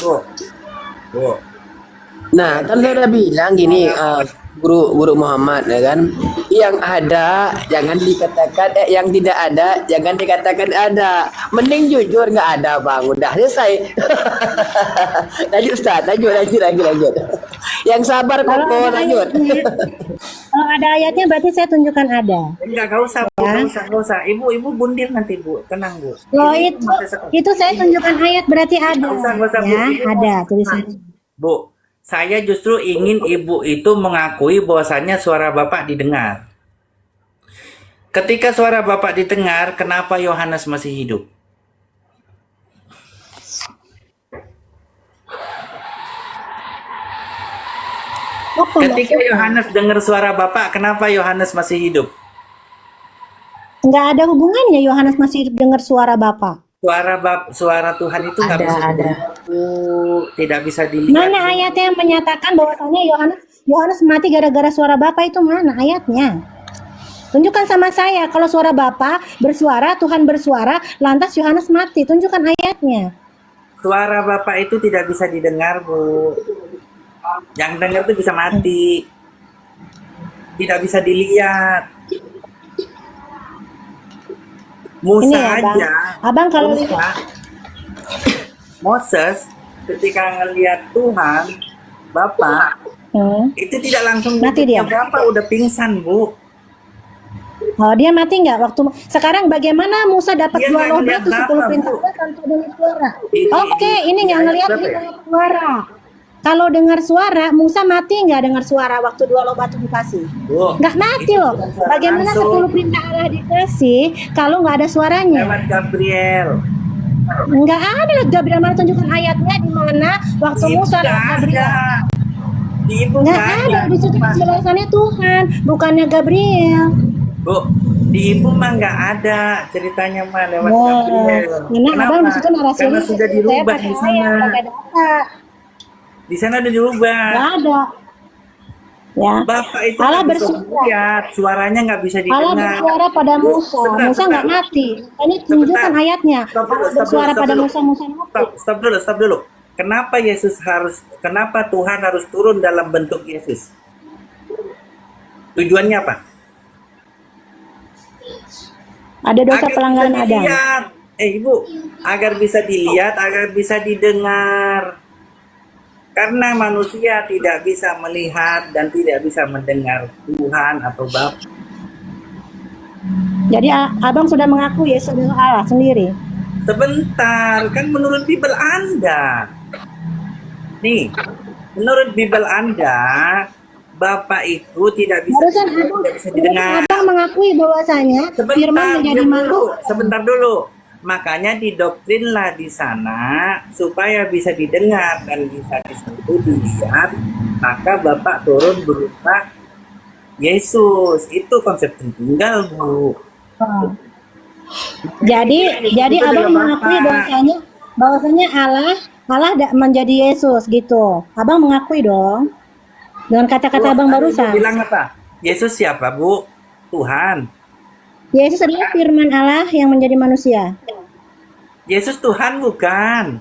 Bu, Bu. Nah, kan saya udah bilang gini, guru Muhammad ya kan, yang ada jangan dikatakan, yang tidak ada jangan dikatakan ada. Mending jujur nggak ada bang, udah selesai. Lanjut Ustaz, lanjut. Yang sabar Kalau koko, ada lanjut. ayatnya, kalau ada ayatnya berarti saya tunjukkan ada. Enggak usah, Bu, Ya. nggak usah. Ibu bundir nanti, Bu. Tenang, Bu. Loh Ini itu saya tunjukkan ayat berarti ada. Nggak usah, Bu. Ya, Ibu ada mau- tulisannya. Bu, saya justru ingin ibu itu mengakui bahwasannya suara Bapak didengar. Ketika suara Bapak didengar, kenapa Yohanes masih hidup? Apa Ketika maksudnya? Yohanes dengar suara Bapak, kenapa Yohanes masih hidup? Nggak ada hubungannya Yohanes masih dengar suara Bapak. Suara Tuhan itu nggak bisa Ada. didengar, Bu. Tidak bisa dilihat. Mana ayatnya yang menyatakan bahwasanya Yohanes mati gara-gara suara Bapak itu mana ayatnya? Tunjukkan sama saya kalau suara Bapak bersuara, Tuhan bersuara, lantas Yohanes mati. Tunjukkan ayatnya. Suara Bapak itu tidak bisa didengar, Bu. Yang dengar itu bisa mati. Tidak bisa dilihat. Musa Ini ya, Bang. aja. Abang kalau Moses ketika ngelihat Tuhan, Bapak, itu tidak langsung Mati dia. Bapak udah pingsan, Bu. Oh, dia mati nggak waktu sekarang bagaimana Musa dapat Dia dua nggak loh ngeliat itu 10 Bapak, perintah Bu. tanpa dengar suara. Di- Oke, ini di nggak ayat ngelihat berapa dia ya? dengar suara. Kalau dengar suara, Musa mati nggak dengar suara waktu 2 loh batu dikasih? Bu, Nggak mati itu loh. bukan suara Bagaimana langsung. 10 perintah Allah dikasih kalau nggak ada suaranya? Lewat Gabriel. Nggak ada loh Gabriel, mana tunjukkan ayatnya di mana waktu Ibu Musa nggak lewat Gabriel. ada. Di Ibu Nggak nggak ada, di situ penjelasannya Tuhan, bukannya Gabriel. Bu, di Ibu mah nggak ada ceritanya mah lewat Wah, Gabriel. karena abang di situ Karena narasinya sudah saya dirubah pakai di ayat, sana. pakai data. Di sana udah dirubah. Nggak ada. Ya. Bapak itu Allah nggak bisa bersuara. dilihat, suaranya nggak bisa Allah didengar. bersuara pada Bu, Musa. sebentar, Musa nggak sebentar. mati. Ini tunjukkan Sebentar. ayatnya. Stop dulu, Allah stop bersuara dulu, stop pada dulu. Musa mati. Stop dulu. Kenapa Tuhan harus turun dalam bentuk Yesus? Tujuannya apa? Ada dosa pelanggaran bisa Adam. dilihat. Ibu, agar bisa dilihat, agar bisa didengar. Karena manusia tidak bisa melihat dan tidak bisa mendengar Tuhan atau Bapa. Jadi abang sudah mengaku Yesus adalah Allah sendiri. Sebentar, kan menurut Bible Anda. Nih, menurut Bible Anda, Bapak itu tidak bisa Barusan dilihat, abang, tidak bisa didengar. abang mengakui bahwasanya firman menjadi makhluk. Sebentar dulu. Makanya didoktrinlah di sana supaya bisa didengar dan bisa disentuh, dilihat. Maka Bapak turun berupa Yesus. Itu konsep Tritunggal, Bu. Jadi Itu abang juga mengakui Bapak. bahwasanya Allah menjadi Yesus gitu. Abang mengakui dong dengan kata-kata abang Tadi Ibu barusan. bilang apa? Yesus siapa, Bu? Tuhan. Yesus adalah firman Allah yang menjadi manusia. Yesus Tuhan bukan?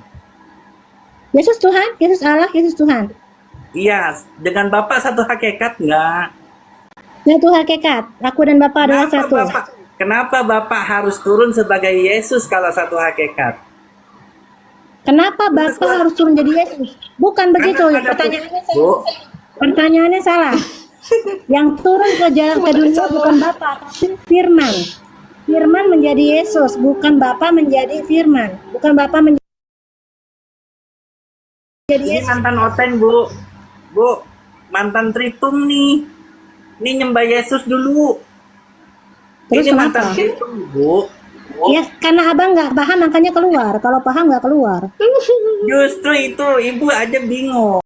Yesus Tuhan, Yesus Allah, Yesus Tuhan. Iya, dengan Bapak satu hakikat enggak? Satu hakikat. Aku dan Bapa adalah satu. Kenapa Bapak harus turun sebagai Yesus kalau satu hakikat? Kenapa Bapa harus turun jadi Yesus? Bukan begitu. Karena ada Bu, Pertanyaannya salah. Yang turun ke dunia bukan Bapa, tapi Firman. Firman menjadi Yesus, bukan Bapa menjadi Firman. Bukan Bapa menjadi ini Yesus. mantan Oteng, Bu. Bu, mantan Tritum nih. Ini nyembah Yesus dulu. Terus ini kenapa? mantan Tritum, Bu. Ya, karena abang nggak paham makanya keluar. Kalau paham nggak keluar. Justru itu, Ibu aja bingung.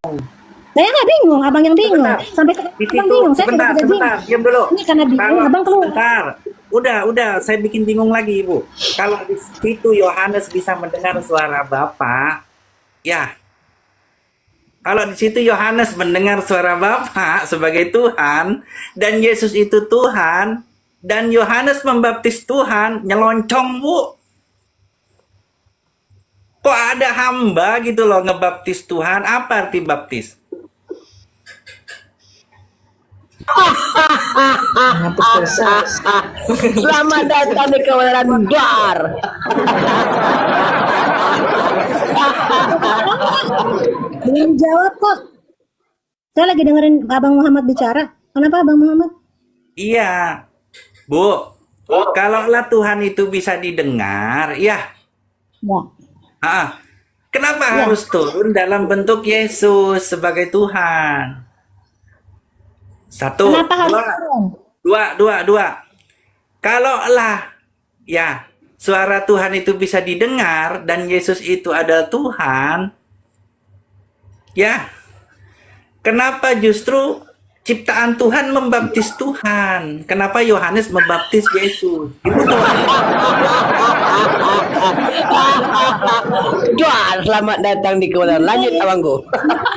Saya nggak bingung, abang yang bingung. Sebentar. Sampai sekarang Di abang situ, bingung. Saya sudah sebentar, tidak bingung. diam dulu. Ini karena bingung, abang keluar. Sebentar. Udah, saya bikin bingung lagi, Ibu. Kalau di situ Yohanes bisa mendengar suara Bapa, ya. Kalau di situ Yohanes mendengar suara Bapa sebagai Tuhan, dan Yesus itu Tuhan, dan Yohanes membaptis Tuhan, nyeloncong, Bu. Kok ada hamba gitu loh ngebaptis Tuhan? Apa arti baptis? Selamat datang di kebenaran Dar. Belum jawab kok. Saya lagi dengerin Abang Muhammad bicara. Kenapa Abang Muhammad? Iya, Bu. Kalaulah Tuhan itu bisa didengar, ya. Ya. Kenapa Ya. harus turun dalam bentuk Yesus sebagai Tuhan? Satu, Kenapa harus dua, turun? dua. Kalaulah ya suara Tuhan itu bisa didengar dan Yesus itu adalah Tuhan, ya kenapa justru ciptaan Tuhan membaptis Tuhan? Kenapa Yohanes membaptis Yesus? Itu Tuhan. Dar, selamat datang di kebenaran. Lanjut abangku.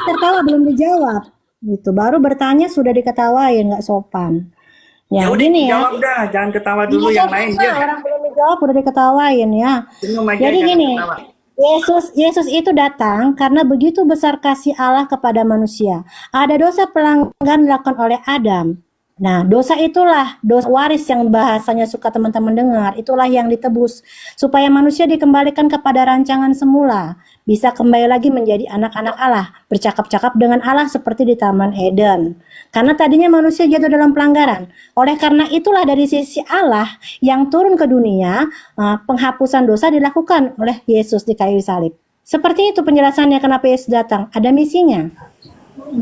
Tertawa belum dijawab. Gitu. Baru bertanya sudah diketawain, nggak sopan. Ya, udah gini ya. jawab dah, jangan ketawa dulu Iya, yang lain sopan, dia. orang belum dijawab udah diketawain ya. Senyum aja, Jadi jangan gini, ketawa. Yesus itu datang karena begitu besar kasih Allah kepada manusia. Ada dosa pelanggan dilakukan oleh Adam. Nah, dosa itulah dosa waris yang bahasanya suka teman-teman dengar. Itulah yang ditebus supaya manusia dikembalikan kepada rancangan semula, bisa kembali lagi menjadi anak-anak Allah, bercakap-cakap dengan Allah seperti di Taman Eden. Karena tadinya manusia jatuh dalam pelanggaran. Oleh karena itulah dari sisi Allah yang turun ke dunia, penghapusan dosa dilakukan oleh Yesus di kayu salib. Seperti itu penjelasannya kenapa Yesus datang. Ada misinya.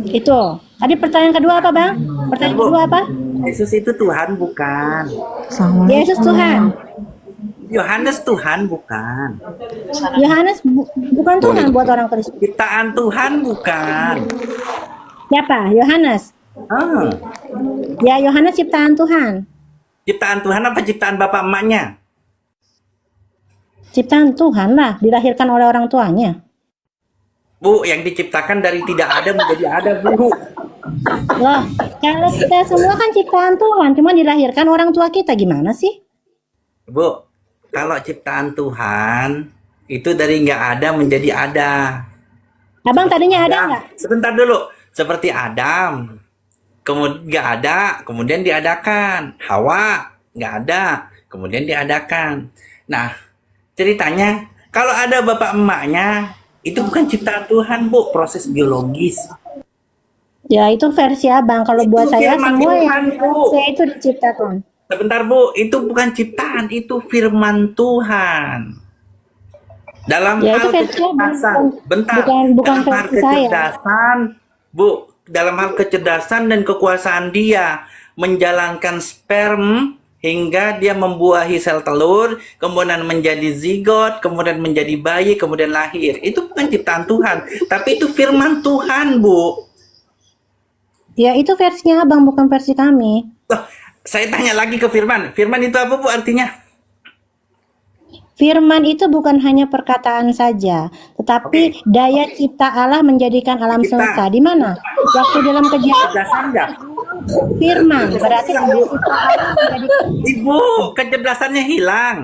Itu. Tadi pertanyaan kedua apa, Bang? Pertanyaan Bu, kedua apa? Yesus itu Tuhan bukan? Yesus Tuhan. Yohanes Tuhan bukan? Yohanes bukan Tuhan buat orang Kristen. Ciptaan Tuhan bukan? Siapa? Yohanes. Ah, Ya, Yohanes ciptaan Tuhan. ciptaan Tuhan apa ciptaan bapak emaknya? Ciptaan Tuhan lah, dilahirkan oleh orang tuanya. Bu, yang diciptakan dari tidak ada menjadi ada, Bu. Loh, kalau kita semua kan ciptaan Tuhan, cuma dilahirkan orang tua kita, gimana sih? Bu, kalau ciptaan Tuhan itu dari nggak ada menjadi ada. Abang tadinya ada Adam. nggak? Sebentar dulu. Seperti Adam. Kemudian nggak ada, kemudian diadakan. Hawa nggak ada, kemudian diadakan. Nah, ceritanya kalau ada bapak emaknya, itu bukan ciptaan Tuhan, Bu, proses biologis. Ya, itu versi abang. Kalau Itu buat saya firman semua Tuhan, yang Bu. saya itu diciptakan. Sebentar, Bu, itu bukan ciptaan, itu firman Tuhan. Dalam Ya, hal itu versi abang. kecerdasan, bentar, Bukan dalam hal versi saya. kecerdasan, Bu, dalam hal kecerdasan dan kekuasaan dia menjalankan sperm hingga dia membuahi sel telur, kemudian menjadi zigot, kemudian menjadi bayi, kemudian lahir. Itu bukan ciptaan Tuhan, tapi itu firman Tuhan, Bu. Ya, itu versinya abang, bukan versi kami. Loh, saya tanya lagi ke firman. Firman itu apa, Bu, artinya? Firman itu bukan hanya perkataan saja, tetapi daya cipta Allah menjadikan alam Cipta. semesta. Di mana? Waktu dalam kejadian Kecerdasan enggak? firman, berarti daya cipta Allah menjadikan Ibu, kecerdasannya hilang.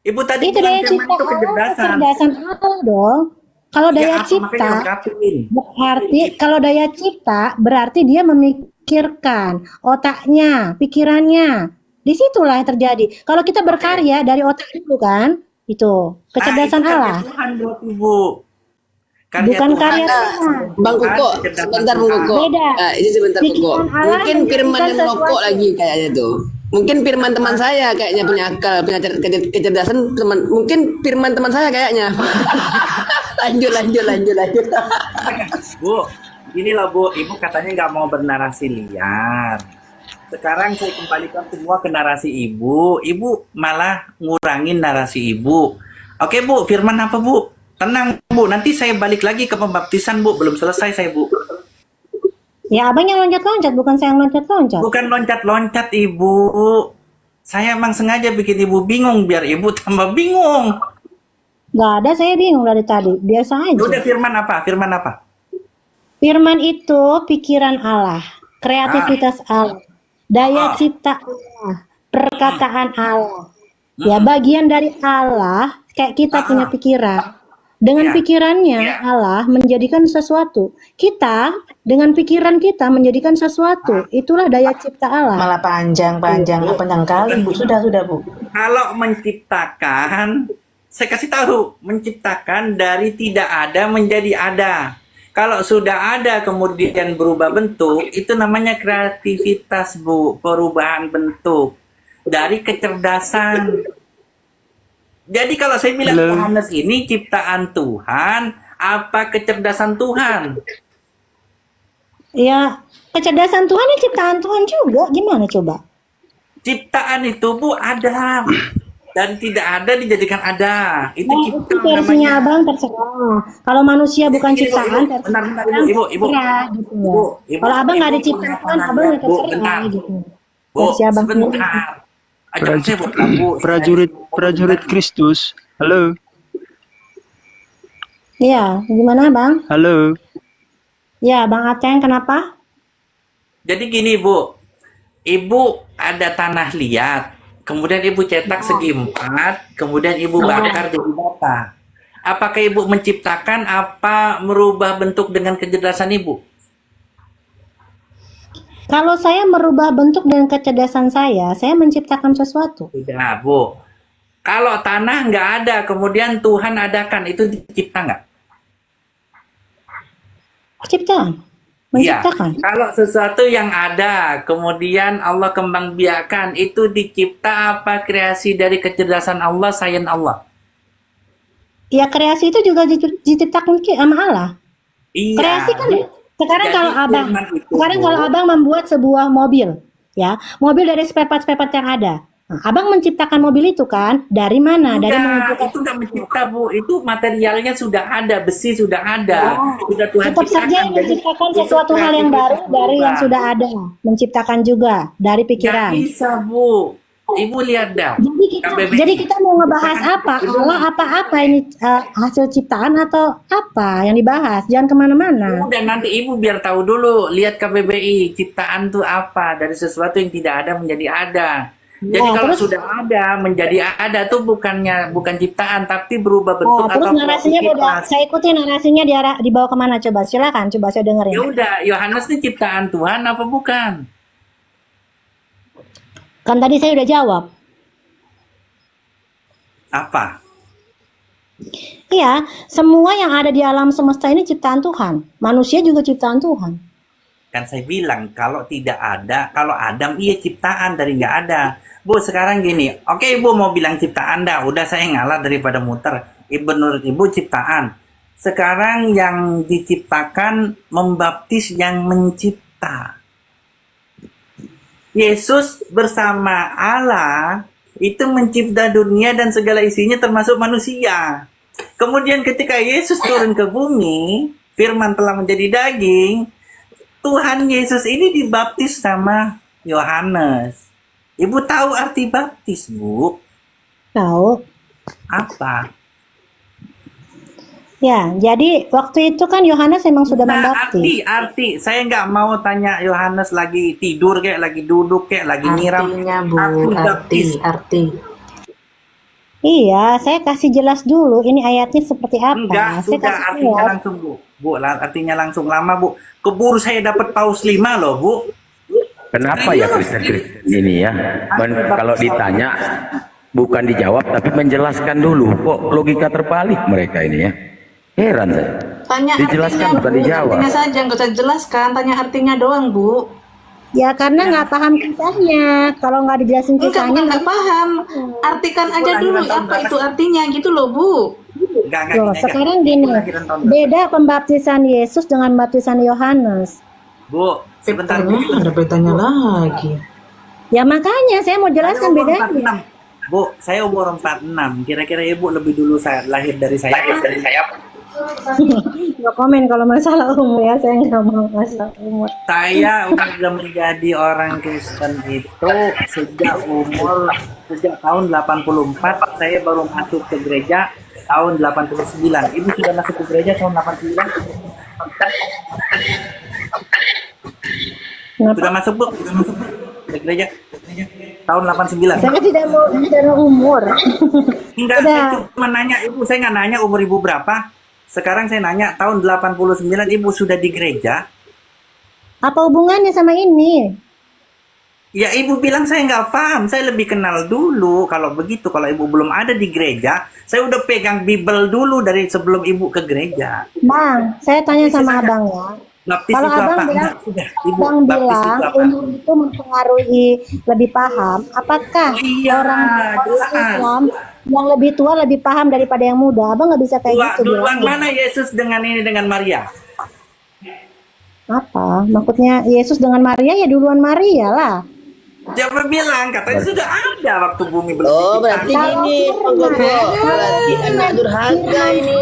Ibu tadi itu bilang daya firman cipta itu Allah, kecerdasan. kecerdasan Allah dong. Kalau Ya, daya apa? cipta Makanya lengkapin. berarti kalau daya cipta berarti dia memikirkan otaknya, pikirannya. Disitulah yang terjadi. Kalau kita berkarya dari otak itu kan, itu kecerdasan itu karya Allah. Tuhan buat Ibu. Karya Bukan Tuhan. karya Tuhan. Bang Koko, Kecerdasan sebentar Bang Tuhan. Koko. Beda. Ini sebentar Koko. Pikiran Allah Mungkin firman yang menjadikan merokok sesuatu. lagi kayaknya tuh. Mungkin firman teman saya kayaknya punya akal, punya kecerdasan teman. Mungkin firman teman saya kayaknya. lanjut. Bu, gini loh Bu, Ibu katanya nggak mau bernarasi liar. Sekarang saya kembalikan semua ke narasi Ibu. Ibu malah ngurangin narasi Ibu. Oke Bu, firman apa Bu? Tenang Bu, nanti saya balik lagi ke pembaptisan Bu. Belum selesai saya Bu. Ya abang yang loncat-loncat, bukan saya yang loncat-loncat. Bukan loncat-loncat Ibu. Saya emang sengaja bikin Ibu bingung biar Ibu tambah bingung. Gak ada, saya bingung dari tadi. Biasa aja. Udah firman apa? Firman apa? Firman itu pikiran Allah, kreativitas Allah, daya cipta Allah, perkataan Allah. Ya bagian dari Allah, kayak kita punya pikiran. Dengan Ya. pikirannya Ya. Allah menjadikan sesuatu. Kita dengan pikiran kita menjadikan sesuatu. Itulah daya cipta Allah. Malah panjang kali Bu. Sudah Bu. Kalau menciptakan, saya kasih tahu, menciptakan dari tidak ada menjadi ada. Kalau sudah ada kemudian berubah bentuk, itu namanya kreativitas, Bu, perubahan bentuk dari kecerdasan. Jadi kalau saya bilang Halo. Yohanes ini ciptaan Tuhan, apa kecerdasan Tuhan? Ya, kecerdasan Tuhan ini ciptaan Tuhan juga. Gimana coba? Ciptaan itu, Bu, ada. Dan tidak ada dijadikan ada. Itu Itu ciptaan versinya namanya. Abang terserah. Kalau manusia bukan Ibu, ciptaan, ibu, bentar, Ibu, terserah gitu ya. Ibu, Kalau Abang nggak Ibu, diciptakan, bentar, Abang ya Bu, terserah bentar. gitu. Bu, Versi Abang sendiri. sebentar. Ajak saya buat Bu. Prajurit Kristus. Halo. Iya, gimana Bang? Halo. Ya, Bang Aceng kenapa? Jadi gini, Bu. Ibu ada tanah liat, kemudian Ibu cetak segi 4, kemudian Ibu bakar jadi bata. Apakah Ibu menciptakan apa merubah bentuk dengan kecerdasan Ibu? Kalau saya merubah bentuk dengan kecerdasan saya menciptakan sesuatu. Tidak, Bu. Kalau tanah nggak ada, kemudian Tuhan adakan, itu dicipta nggak? Ciptaan. Iya. Menciptakan. Kalau sesuatu yang ada, kemudian Allah kembang biakan, itu dicipta apa kreasi dari kecerdasan Allah, sains Allah? Ya, kreasi itu juga diciptakan sama Allah. Iya. Kreasi kan sekarang Jadi kalau Abang firman itu, sekarang Bu, kalau Abang membuat sebuah mobil, ya, mobil dari spare part yang ada. Nah, Abang menciptakan mobil itu kan dari mana? Dari mengumpulkan. itu nggak mencipta, Bu. Itu materialnya sudah ada, besi sudah ada. Sudah Tuhan Tetap saja yang Jadi, menciptakan itu sesuatu hal yang baru kreativitas dari yang juga. sudah ada, menciptakan juga dari Nggak pikiran. bisa, Bu. Ibu lihat dah. KBBI. Jadi kita mau ngebahas apa? Allah apa ini hasil ciptaan atau apa yang dibahas? Jangan kemana-mana. Dan nanti Ibu biar tahu dulu, lihat KBBI, ciptaan tuh apa, dari sesuatu yang tidak ada menjadi ada. Jadi Ya, kalau terus- sudah ada menjadi ada tuh bukan ciptaan tapi berubah bentuk Oh, terus atau narasinya beda. kreativitas. Saya ikuti narasinya dibawa kemana coba? Silakan, coba saya Ya dengerin. udah, Yohanes ini ciptaan Tuhan apa bukan? Kan tadi saya udah jawab. Apa? Iya, semua yang ada di alam semesta ini ciptaan Tuhan. Manusia juga ciptaan Tuhan. Kan saya bilang kalau tidak ada, kalau Adam iya ciptaan dari nggak ada. Bu sekarang gini, oke Ibu mau bilang ciptaan dah, udah saya ngalah daripada muter. Menurut Ibu ciptaan. Sekarang yang diciptakan membaptis yang mencipta. Yesus bersama Allah itu mencipta dunia dan segala isinya termasuk manusia. Kemudian ketika Yesus turun ke bumi, firman telah menjadi daging, Tuhan Yesus ini dibaptis sama Yohanes. Ibu tahu arti baptis, Bu? Tahu? Apa? Ya, jadi waktu itu kan Yohanes emang sudah Nah, membaptis. arti. Saya nggak mau tanya Yohanes lagi tidur kayak, lagi duduk kayak, lagi nyiram. Artinya Bu, baptis. arti. Iya, saya kasih jelas dulu ini ayatnya seperti apa. Enggak, Saya sudah kasih artinya jelas. langsung, Bu. Bu, artinya langsung lama, Bu. Keburu saya dapat paus 5 loh, Bu. Kenapa ya Kristen ini ya? Kalau ditanya bukan dijawab tapi menjelaskan dulu. Kok logika terbalik mereka ini ya? Heran saya. Tanya Dijelaskan, artinya, bukan Bu. dijawab. Artinya saja, nggak usah jelaskan. Tanya artinya doang, Bu. Ya karena nggak paham kisahnya. Kalau nggak dijelasin Enggak, kisahnya bukan nggak paham. Artikan aja dulu apa itu artinya gitu loh, Bu. Enggak, Loh, sekarang gini, beda pembaptisan Yesus dengan baptisan Yohanes. Bu, sebentar, Bu. Ada bertanya lagi. Ya makanya saya mau jelaskan Saya umur bedanya. 46. Bu, saya umur 46. Kira-kira Ibu lebih dulu lahir dari saya. Nggak komen kalau masalah umur ya, saya nggak mau masalah umur. Saya udah menjadi orang Kristen itu sejak tahun 84. Saya baru masuk ke gereja tahun 89. Ibu sudah masuk ke gereja tahun 89. Kenapa? Sudah masuk, Bu? Sudah masuk, Bu? Ke gereja? tahun 89. Saya tidak mau umur. Enggak, Udah. saya cuma nanya ibu, saya nggak nanya umur ibu berapa. Sekarang saya nanya tahun 89 ibu sudah di gereja. Apa hubungannya sama ini? Ya ibu bilang saya nggak paham, saya lebih kenal dulu. Kalau begitu, kalau ibu belum ada di gereja, saya udah pegang Bible dulu dari sebelum ibu ke gereja. Bang, saya tanya sama abang ya. Baptis Kalau itu abang apa? bilang, Enggak, sudah. Ibu, abang baptis itu bilang apa? umur itu mempengaruhi lebih paham. Apakah Oh iya, orang jelas. Islam yang lebih tua lebih paham daripada yang muda? Abang nggak bisa kayak gitu Duluan bilangnya. mana Yesus dengan ini dengan Maria? Apa? Maksudnya Yesus dengan Maria ya duluan Maria lah. Siapa bilang? Katanya sudah ada waktu bumi belum Oh, diciptakan. berarti gini, Bang Koko. Berarti anak durhaka ini.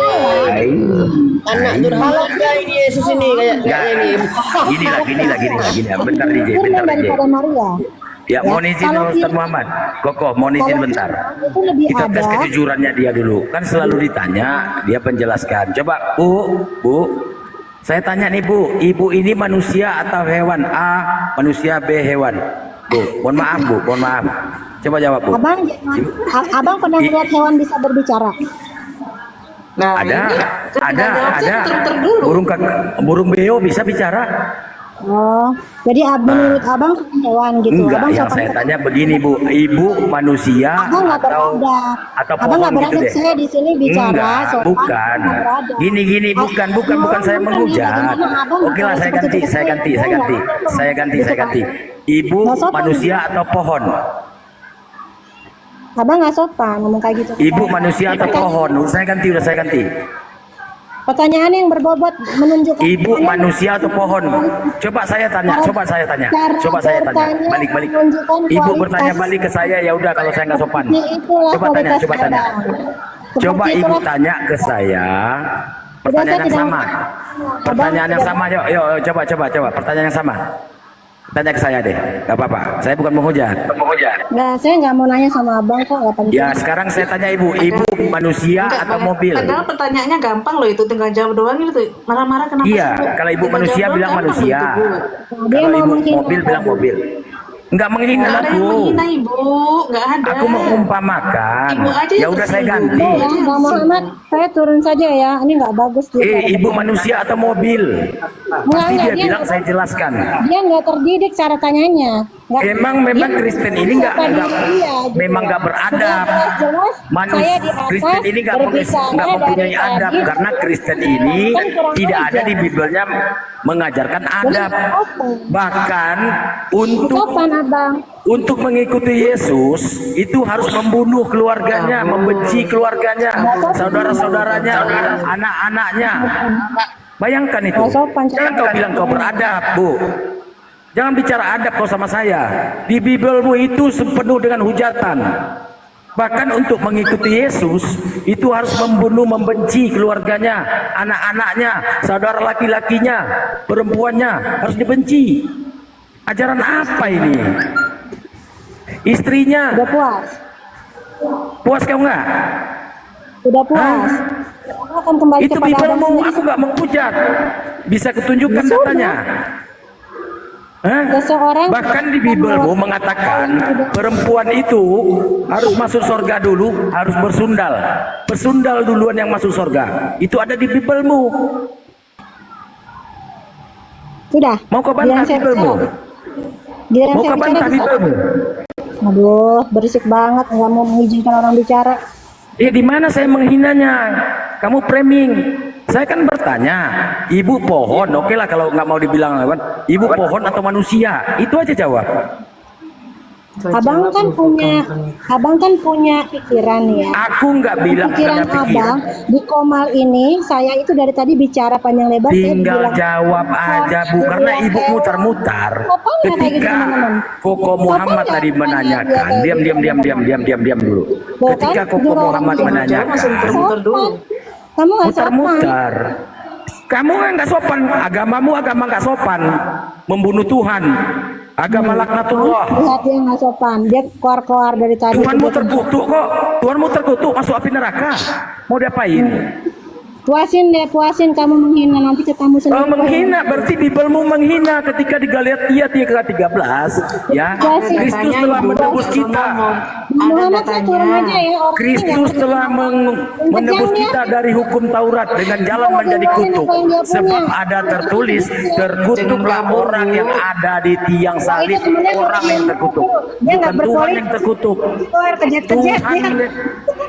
Anak durhaka ini Yesus ini kayak ini. Gini lah. Bentar DJ, Firman bentar DJ. daripada Maria. Ya, mohon izin kalau Ustaz dia- Muhammad. Kokoh, mohon izin Kalau bentar. itu lebih Kita tes ada. kejujurannya dia dulu. Kan selalu ditanya, dia penjelaskan. Coba, Bu. Saya tanya nih Bu, Ibu ini manusia atau hewan? A, manusia, B, hewan. Bu, mohon maaf. Coba jawab Bu. Abang pernah lihat hewan bisa berbicara? Nah, Ada. dulu. Burung beo bisa bicara? Oh, jadi menurut abang hewan gitu. Enggak, Abang yang sopan. saya tanya begini Bu, Ibu manusia Abang nggak beradab. atau Abang nggak pohon gitu beradab. deh? Saya di sini bicara Enggak, sopan. bukan. nggak beradab. Gini, bukan saya menghujat. Oke lah, saya ganti. Ibu Nggak sopan. manusia atau pohon? Abang nggak sopan ngomong kayak gitu. Ibu manusia atau pohon? Udah saya ganti. Pertanyaan yang berbobot menunjukkan. Ibu manusia atau pohon? Coba saya tanya. Balik. Ibu bertanya balik ke saya, ya udah kalau saya nggak sopan. Coba tanya. Coba ibu tanya ke saya. Pertanyaan yang sama. Yuk, coba. Pertanyaan yang sama. Tanya ke saya deh, nggak apa-apa. Saya bukan menghujat. Nah, saya nggak mau nanya sama abang kok, nggak penting. Ya, sekarang saya tanya ibu manusia atau mobil? Padahal pertanyaannya gampang loh, itu tinggal jawab doang gitu. Marah-marah kenapa Iya, sih, Bu? kalau ibu Tinggal manusia jawab bilang doang, gampang manusia. gitu, Bu. Dia Kalau mau ibu menghina mobil bilang abang. mobil. Enggak menghina Nggak ada yang aku. menghina Ibu, nggak ada. Aku mengumpamakan. Ibu aja Ya yang udah saya tersinggung. ganti. Ya, Bang Muhammad, saya turun saja ya. Ini nggak bagus. Ibu manusia atau mobil? Pasti dia bilang saya jelaskan. Dia nggak terdidik cara tanyanya. Memang Kristen ini memang nggak beradab. Kristen ini nggak mempunyai adab karena Kristen ini tidak ada di Bibelnya mengajarkan adab. Bahkan untuk mengikuti Yesus itu harus membunuh keluarganya, membenci keluarganya, saudara-saudaranya, anak-anaknya. Bayangkan itu. Jangan kau bilang kau beradab, Bu. Jangan bicara adab kau sama saya. Di Bibelmu itu penuh dengan hujatan. Bahkan untuk mengikuti Yesus itu harus membunuh, membenci keluarganya, anak-anaknya, saudara laki-lakinya, perempuannya harus dibenci. Ajaran apa ini? Istrinya. Udah puas. Puas kau nggak? Udah puas. Akan kembali Itu kepada abang Bibelmu, sendiri. aku nggak menghujat. Bisa ketunjukkan datanya. Seseorang Bahkan di Bibelmu mengatakan perempuan itu harus masuk surga dulu, harus bersundal. Bersundal duluan yang masuk surga. Itu ada di Bibelmu. sudah. Mau kau bantah Bibelmu? Mau kau bantah Bibelmu? Aduh, berisik banget, nggak mau mengizinkan orang bicara. Di mana saya menghinanya? Kamu framing. Saya kan bertanya, ibu pohon, oke lah kalau nggak mau dibilang lewat, ibu pohon atau manusia, itu aja jawab. Abang kan punya pikiran ya. Aku nggak bilang Pikiran punya pikiran. abang di Komal ini, saya itu dari tadi bicara panjang lebar. saya Tinggal bilang, jawab aja Bu, karena ibu mutar-mutar. Sopannya kayak gitu, Ketika teman-teman. Koko Muhammad Sopannya tadi menanyakan, diam dulu. Bukan, Ketika Koko jurang Muhammad dia. menanyakan, Muter dulu. Kamu nggak sopan. mutar-mutar. Kamu nggak sopan, agamamu agama nggak sopan, membunuh Tuhan, agama laknatullah. Lihat dia nggak sopan. Dia keluar dari tadi. Tuhanmu terkutuk kok, Tuhanmu terkutuk masuk api neraka. Mau diapain? puasin kamu menghina nanti ketemu Oh, sendiri. menghina berarti Bibelmu menghina ketika di Galatia 3:13 ya. Kristus telah menebus kita. Muhammad saya turun aja ya orang ini Kristus telah menebus kita dari hukum Taurat dengan jalan menjadi kutuk. Sebab ada tertulis, terkutuklah orang yang ada di tiang salib, orang yang terkutuk. Bukan Tuhan yang terkutuk. Tuhan,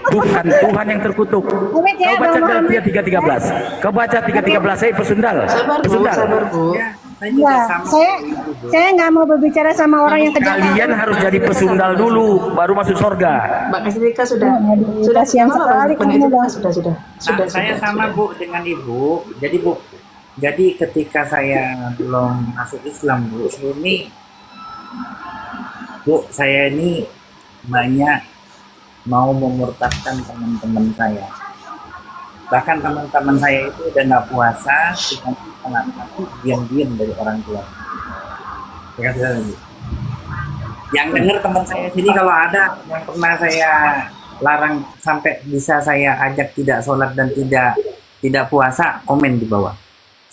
bukan Tuhan yang terkutuk. Kau baca Galatia 3:13. Kau baca 3:13, saya pesundal. Sabar Bu, Pesundal. sabar Bu. Ya, saya juga Ya, sama. saya nggak mau berbicara sama orang yang kejam. Kalian harus jadi pesundal dulu, baru masuk surga. Mbak Kristika sudah. Aduh, Sudah kasihan apa, sekali Mbak kamu, Kristika? Bang. Sudah. Saya sama Bu dengan Ibu. Jadi Bu, jadi ketika saya belum masuk Islam Bu, saya ini banyak mau memurtadkan teman-teman saya. Bahkan teman-teman saya itu udah nggak puasa, dengan aku diam-diam dari orang tua. Terima kasih Bu. Yang dengar teman saya sini kalau ada yang pernah saya larang sampai bisa saya ajak tidak sholat dan tidak puasa, komen di bawah.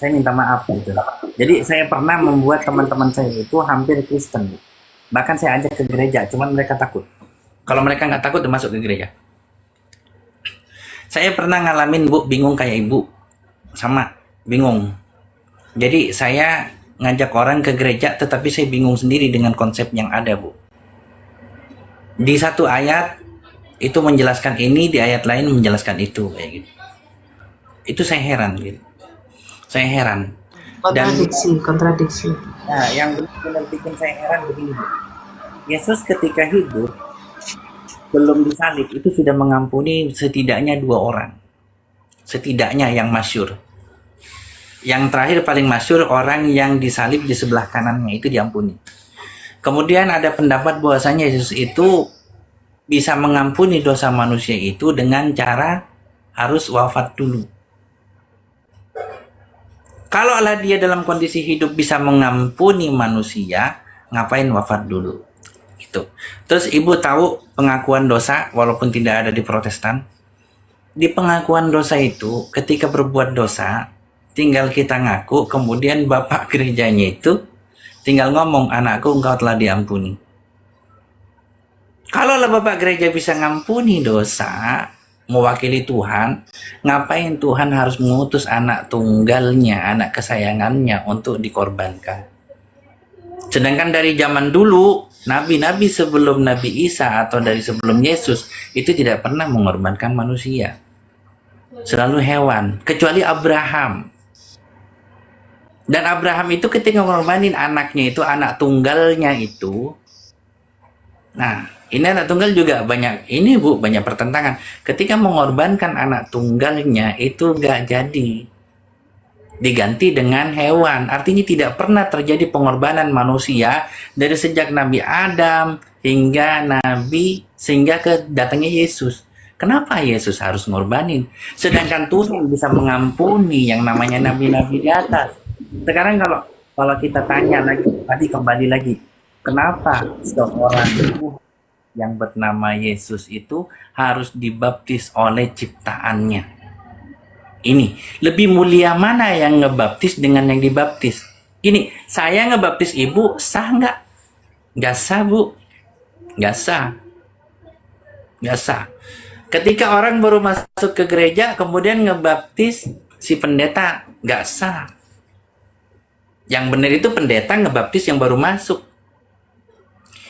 Saya minta maaf gitu. Jadi saya pernah membuat teman-teman saya itu hampir Kristen. Bahkan saya ajak ke gereja, cuman mereka takut. Kalau mereka nggak takut, masuk ke gereja. Saya pernah ngalamin Bu, bingung kayak Ibu. Sama, bingung. Jadi saya ngajak orang ke gereja, tetapi saya bingung sendiri dengan konsep yang ada Bu. Di satu ayat, itu menjelaskan ini, di ayat lain menjelaskan itu. Kayak gitu. Itu saya heran gitu. Saya heran. Kontradiksi. Nah, yang benar-benar bikin saya heran begini Bu. Yesus ketika hidup, belum disalib itu sudah mengampuni setidaknya 2 orang. Setidaknya yang masyhur. Yang terakhir paling masyhur, orang yang disalib di sebelah kanannya itu diampuni. Kemudian ada pendapat bahwasanya Yesus itu bisa mengampuni dosa manusia itu dengan cara harus wafat dulu. Kalaulah dia dalam kondisi hidup bisa mengampuni manusia, ngapain wafat dulu? Itu. Terus Ibu tahu pengakuan dosa walaupun tidak ada di Protestan? Di pengakuan dosa itu ketika berbuat dosa tinggal kita ngaku, kemudian bapak gerejanya itu tinggal ngomong, anakku engkau telah diampuni. Kalaulah bapak gereja bisa ngampuni dosa, mewakili Tuhan, ngapain Tuhan harus mengutus anak tunggalnya, anak kesayangannya untuk dikorbankan? Sedangkan dari zaman dulu, nabi-nabi sebelum Nabi Isa atau dari sebelum Yesus itu tidak pernah mengorbankan manusia. Selalu hewan, kecuali Abraham. Dan Abraham itu ketika mengorbanin anaknya itu, anak tunggalnya itu. Nah, ini anak tunggal juga banyak, ini Bu, banyak pertentangan. Ketika mengorbankan anak tunggalnya itu gak jadi. Diganti dengan hewan. Artinya tidak pernah terjadi pengorbanan manusia dari sejak Nabi Adam hingga sehingga ke datangnya Yesus. Kenapa Yesus harus ngorbanin? Sedangkan Tuhan bisa mengampuni yang namanya nabi-nabi di atas. Sekarang kalau kita tanya lagi, tadi kembali lagi, kenapa seorang yang bernama Yesus itu harus dibaptis oleh ciptaannya? Ini lebih mulia mana yang ngebaptis dengan yang dibaptis? Gini, saya ngebaptis Ibu sah nggak? Nggak sah Bu, nggak sah, nggak sah. Ketika orang baru masuk ke gereja kemudian ngebaptis si pendeta, nggak sah. Yang benar itu pendeta ngebaptis yang baru masuk.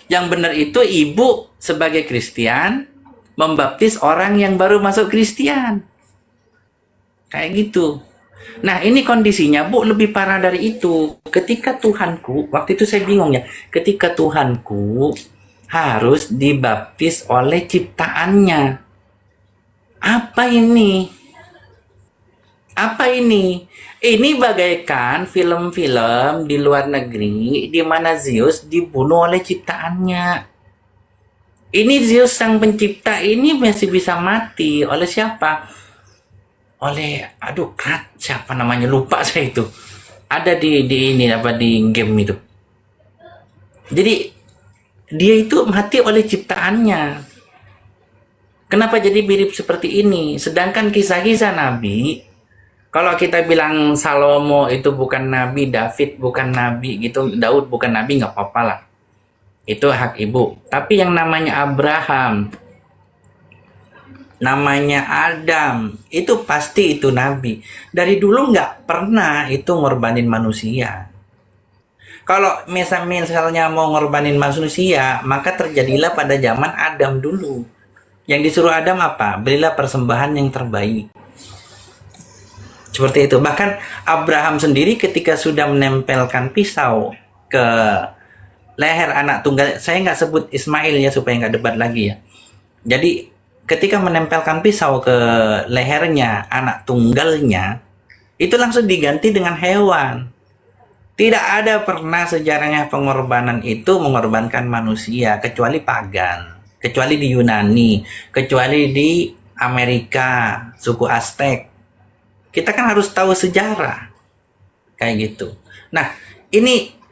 Yang benar itu Ibu sebagai Kristen membaptis orang yang baru masuk Kristen. Kayak gitu. Nah, ini kondisinya Bu lebih parah dari itu. Ketika Tuhanku, waktu itu saya bingung ya, ketika Tuhanku harus dibaptis oleh ciptaannya. Apa ini? Apa ini? Ini bagaikan film-film di luar negeri di mana Zeus dibunuh oleh ciptaannya. Ini Zeus sang pencipta ini masih bisa mati oleh siapa? Oleh siapa namanya, lupa saya itu. Ada di game itu. Jadi dia itu mati oleh ciptaannya. Kenapa jadi mirip seperti ini? Sedangkan kisah-kisah Nabi Kalau kita bilang Salomo itu bukan nabi, David bukan nabi gitu, Daud bukan nabi, nggak apa-apa lah. Itu hak ibu. Tapi yang namanya Abraham, namanya Adam, itu pasti itu nabi. Dari dulu nggak pernah itu ngorbanin manusia. Kalau misalnya mau ngorbanin manusia, maka terjadilah pada zaman Adam dulu. Yang disuruh Adam apa? Berilah persembahan yang terbaik. Seperti itu. Bahkan Abraham sendiri ketika sudah menempelkan pisau ke leher anak tunggal, saya nggak sebut Ismail ya supaya nggak debat lagi ya. Jadi ketika menempelkan pisau ke lehernya anak tunggalnya, itu langsung diganti dengan hewan. Tidak ada pernah sejarahnya pengorbanan itu mengorbankan manusia, kecuali pagan, kecuali di Yunani, kecuali di Amerika, suku Aztec. Kita kan harus tahu sejarah kayak gitu. Nah,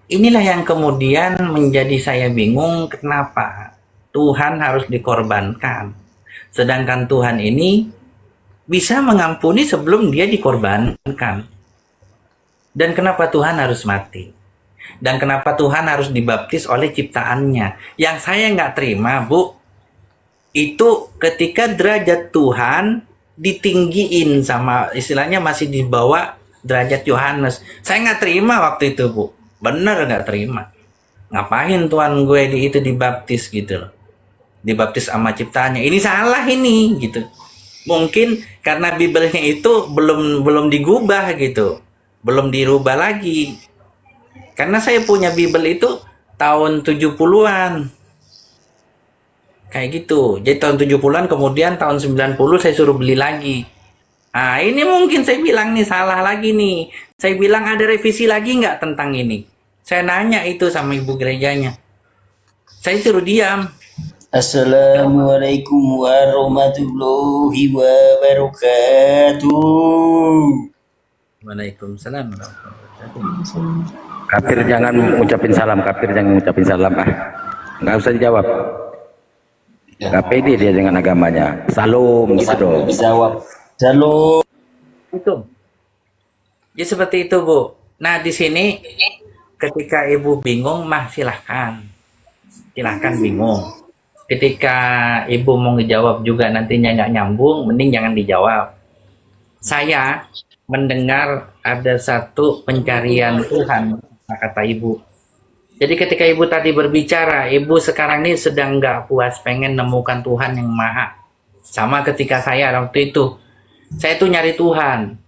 inilah yang kemudian menjadi saya bingung kenapa Tuhan harus dikorbankan. Sedangkan Tuhan ini bisa mengampuni sebelum dia dikorbankan. Dan kenapa Tuhan harus mati? Dan kenapa Tuhan harus dibaptis oleh ciptaannya? Yang saya nggak terima, Bu, itu ketika derajat Tuhan ditinggiin sama istilahnya masih di bawah derajat Yohanes. Saya nggak terima waktu itu, Bu. Bener nggak terima. Ngapain Tuhan gue itu dibaptis gitu loh. Dibaptis sama ciptaannya. Ini salah ini gitu. Mungkin karena Bibelnya itu belum digubah gitu. Belum dirubah lagi. Karena saya punya Bibel itu tahun 70-an. Kayak gitu. Jadi tahun 70-an kemudian tahun 90 saya suruh beli lagi. Nah ini mungkin saya bilang nih salah lagi nih. Saya bilang ada revisi lagi nggak tentang ini. Saya nanya itu sama ibu gerejanya. Saya suruh diam. Assalamualaikum warahmatullahi wabarakatuh. Waalaikumsalam. Kafir jangan ngucapin salam, kafir jangan ngucapin salam nggak usah dijawab. Nggak pede dia dengan agamanya. Salam gitu dong. Jawab. Salam. Itu. Ya seperti itu, Bu. Nah, di sini ketika Ibu bingung, mah silahkan. Silahkan bingung. Ketika Ibu mau ngejawab juga nantinya nggak nyambung, mending jangan dijawab. Saya mendengar ada satu pencarian Tuhan, kata Ibu. Jadi ketika Ibu tadi berbicara, Ibu sekarang ini sedang nggak puas, pengen nemukan Tuhan yang maha. Sama ketika saya waktu itu. Saya tuh nyari Tuhan.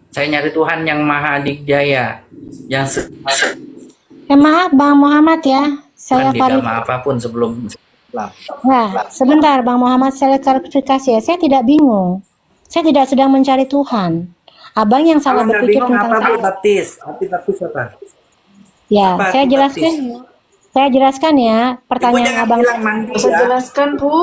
Saya nyari Tuhan yang maha dikjaya. Yang Maaf Bang Muhammad ya, saya di dalam apapun sebelum Islam. Nah, sebentar Bang Muhammad, saya klarifikasi ya. Saya tidak bingung. Saya tidak sedang mencari Tuhan. Abang yang salah Kalau nggak berpikir bingung tentang apa, Bu, saya. baptis? Arti baptis apa? Ya, Apa saya arti jelaskan. baptis? Saya jelaskan ya Ibu pertanyaan jangan Abang. bilang mandi Nggak usah ya. jelaskan, Bu.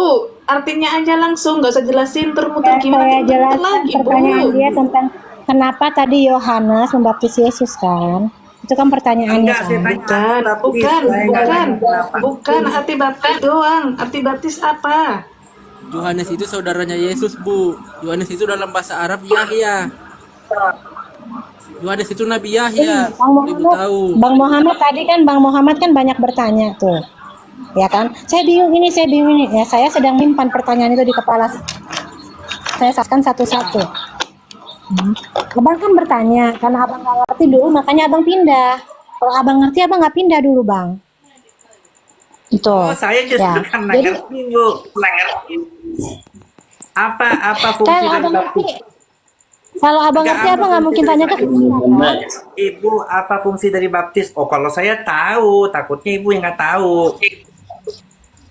Artinya aja langsung, nggak usah jelasin termuter Saya gimana jelaskan lagi, pertanyaan Bu. dia tentang kenapa tadi Yohanes membaptis Yesus kan? Itu kan pertanyaannya Enggak, saya kan. tanya Bukan, arti baptis. bukan, Saya nggak bukan, nanya kenapa. bukan arti baptis doang. Arti baptis apa? Yohanes itu saudaranya Yesus, Bu. Yohanes itu dalam bahasa Arab Yahya. Yohanes itu Nabi Yahya. Ibu tahu. Bang Muhammad tadi kan Bang Muhammad kan banyak bertanya tuh. Ya kan? Saya bingung ini, saya bingung ini. Ya, saya sedang menyimpan pertanyaan itu di kepala. Saya saksikan satu-satu. Abang kan bertanya, karena abang nggak ngerti dulu, makanya abang pindah. Kalau abang ngerti, abang nggak pindah dulu, Bang. Itu. Oh, saya justru Ya. kan Jadi, ngerti, Bu. Ngerti. Apa fungsi kalau dari abang ngerti, baptis? kalau abang Enggak, ngerti, apa abang nggak fungsi mungkin dari tanya ke baptis? saya, kan? Ibu, apa fungsi dari baptis? Oh, kalau saya tahu, takutnya Ibu yang nggak tahu.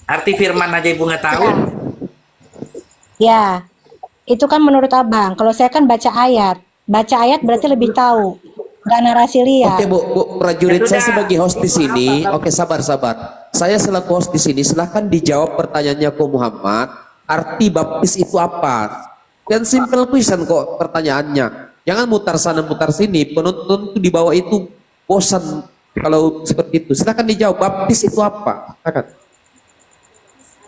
Arti firman aja Ibu nggak tahu. Ya, itu kan menurut abang. Kalau saya kan baca ayat. Baca ayat berarti lebih tahu. Nggak narasi liar. Oke, Bu, prajurit Ya saya sudah. sebagai host di sini. Oke, sabar. Saya selaku host di sini, silahkan dijawab pertanyaannya Ko Muhammad. Arti baptis itu apa? Dan simple question kok pertanyaannya. Jangan mutar sana mutar sini. Penonton itu di bawah itu bosan kalau seperti itu. Silahkan dijawab baptis itu apa? Silakan.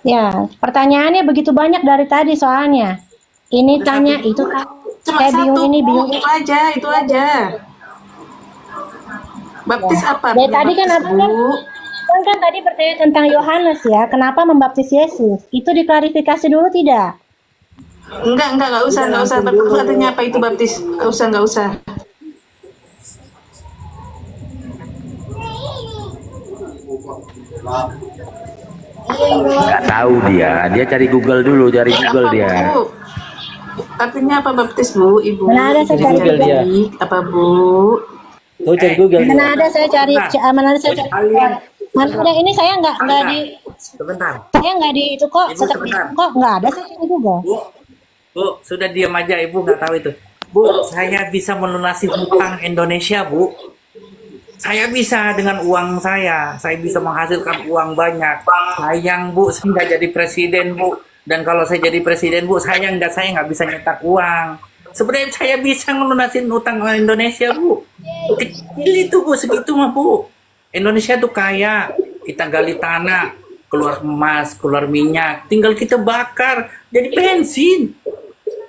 Ya, pertanyaannya begitu banyak dari tadi soalnya. Ini tanya, itu kan. Cuma Saya bingung satu, ini, Bu. bingung Itu aja, itu aja. Baptis apa? Dari tadi kan Baptis, abang kan tadi bertanya tentang Yohanes ya, kenapa membaptis Yesus? Itu diklarifikasi dulu tidak? Enggak usah, enggak usah. Baptis artinya apa itu baptis? Enggak usah. Nggak tahu dia cari Google dulu, cari Google dia. Bu? Artinya apa baptis, Bu? Ibu? Mana ada saya cari Google dia. Apa, Bu? Tuh cari Google. Mana ada saya cari, mana ada saya cari. Mana ada ini saya nggak di, Sebentar. saya nggak di itu kok, Ibu, setek sebentar. kok nggak ada saya cari juga. Bu, sudah diam aja, Ibu nggak tahu itu. Bu, saya bisa melunasi hutang Indonesia, Bu. Saya bisa dengan uang saya bisa menghasilkan uang banyak. Sayang, Bu, saya nggak jadi presiden, Bu. Dan kalau saya jadi presiden, Bu, saya nggak bisa nyetak uang. Sebenarnya saya bisa melunasin utang Indonesia, Bu. Kecil itu, Bu, segitu mah, Bu. Indonesia tuh kaya, kita gali tanah, keluar emas, keluar minyak, tinggal kita bakar, jadi bensin.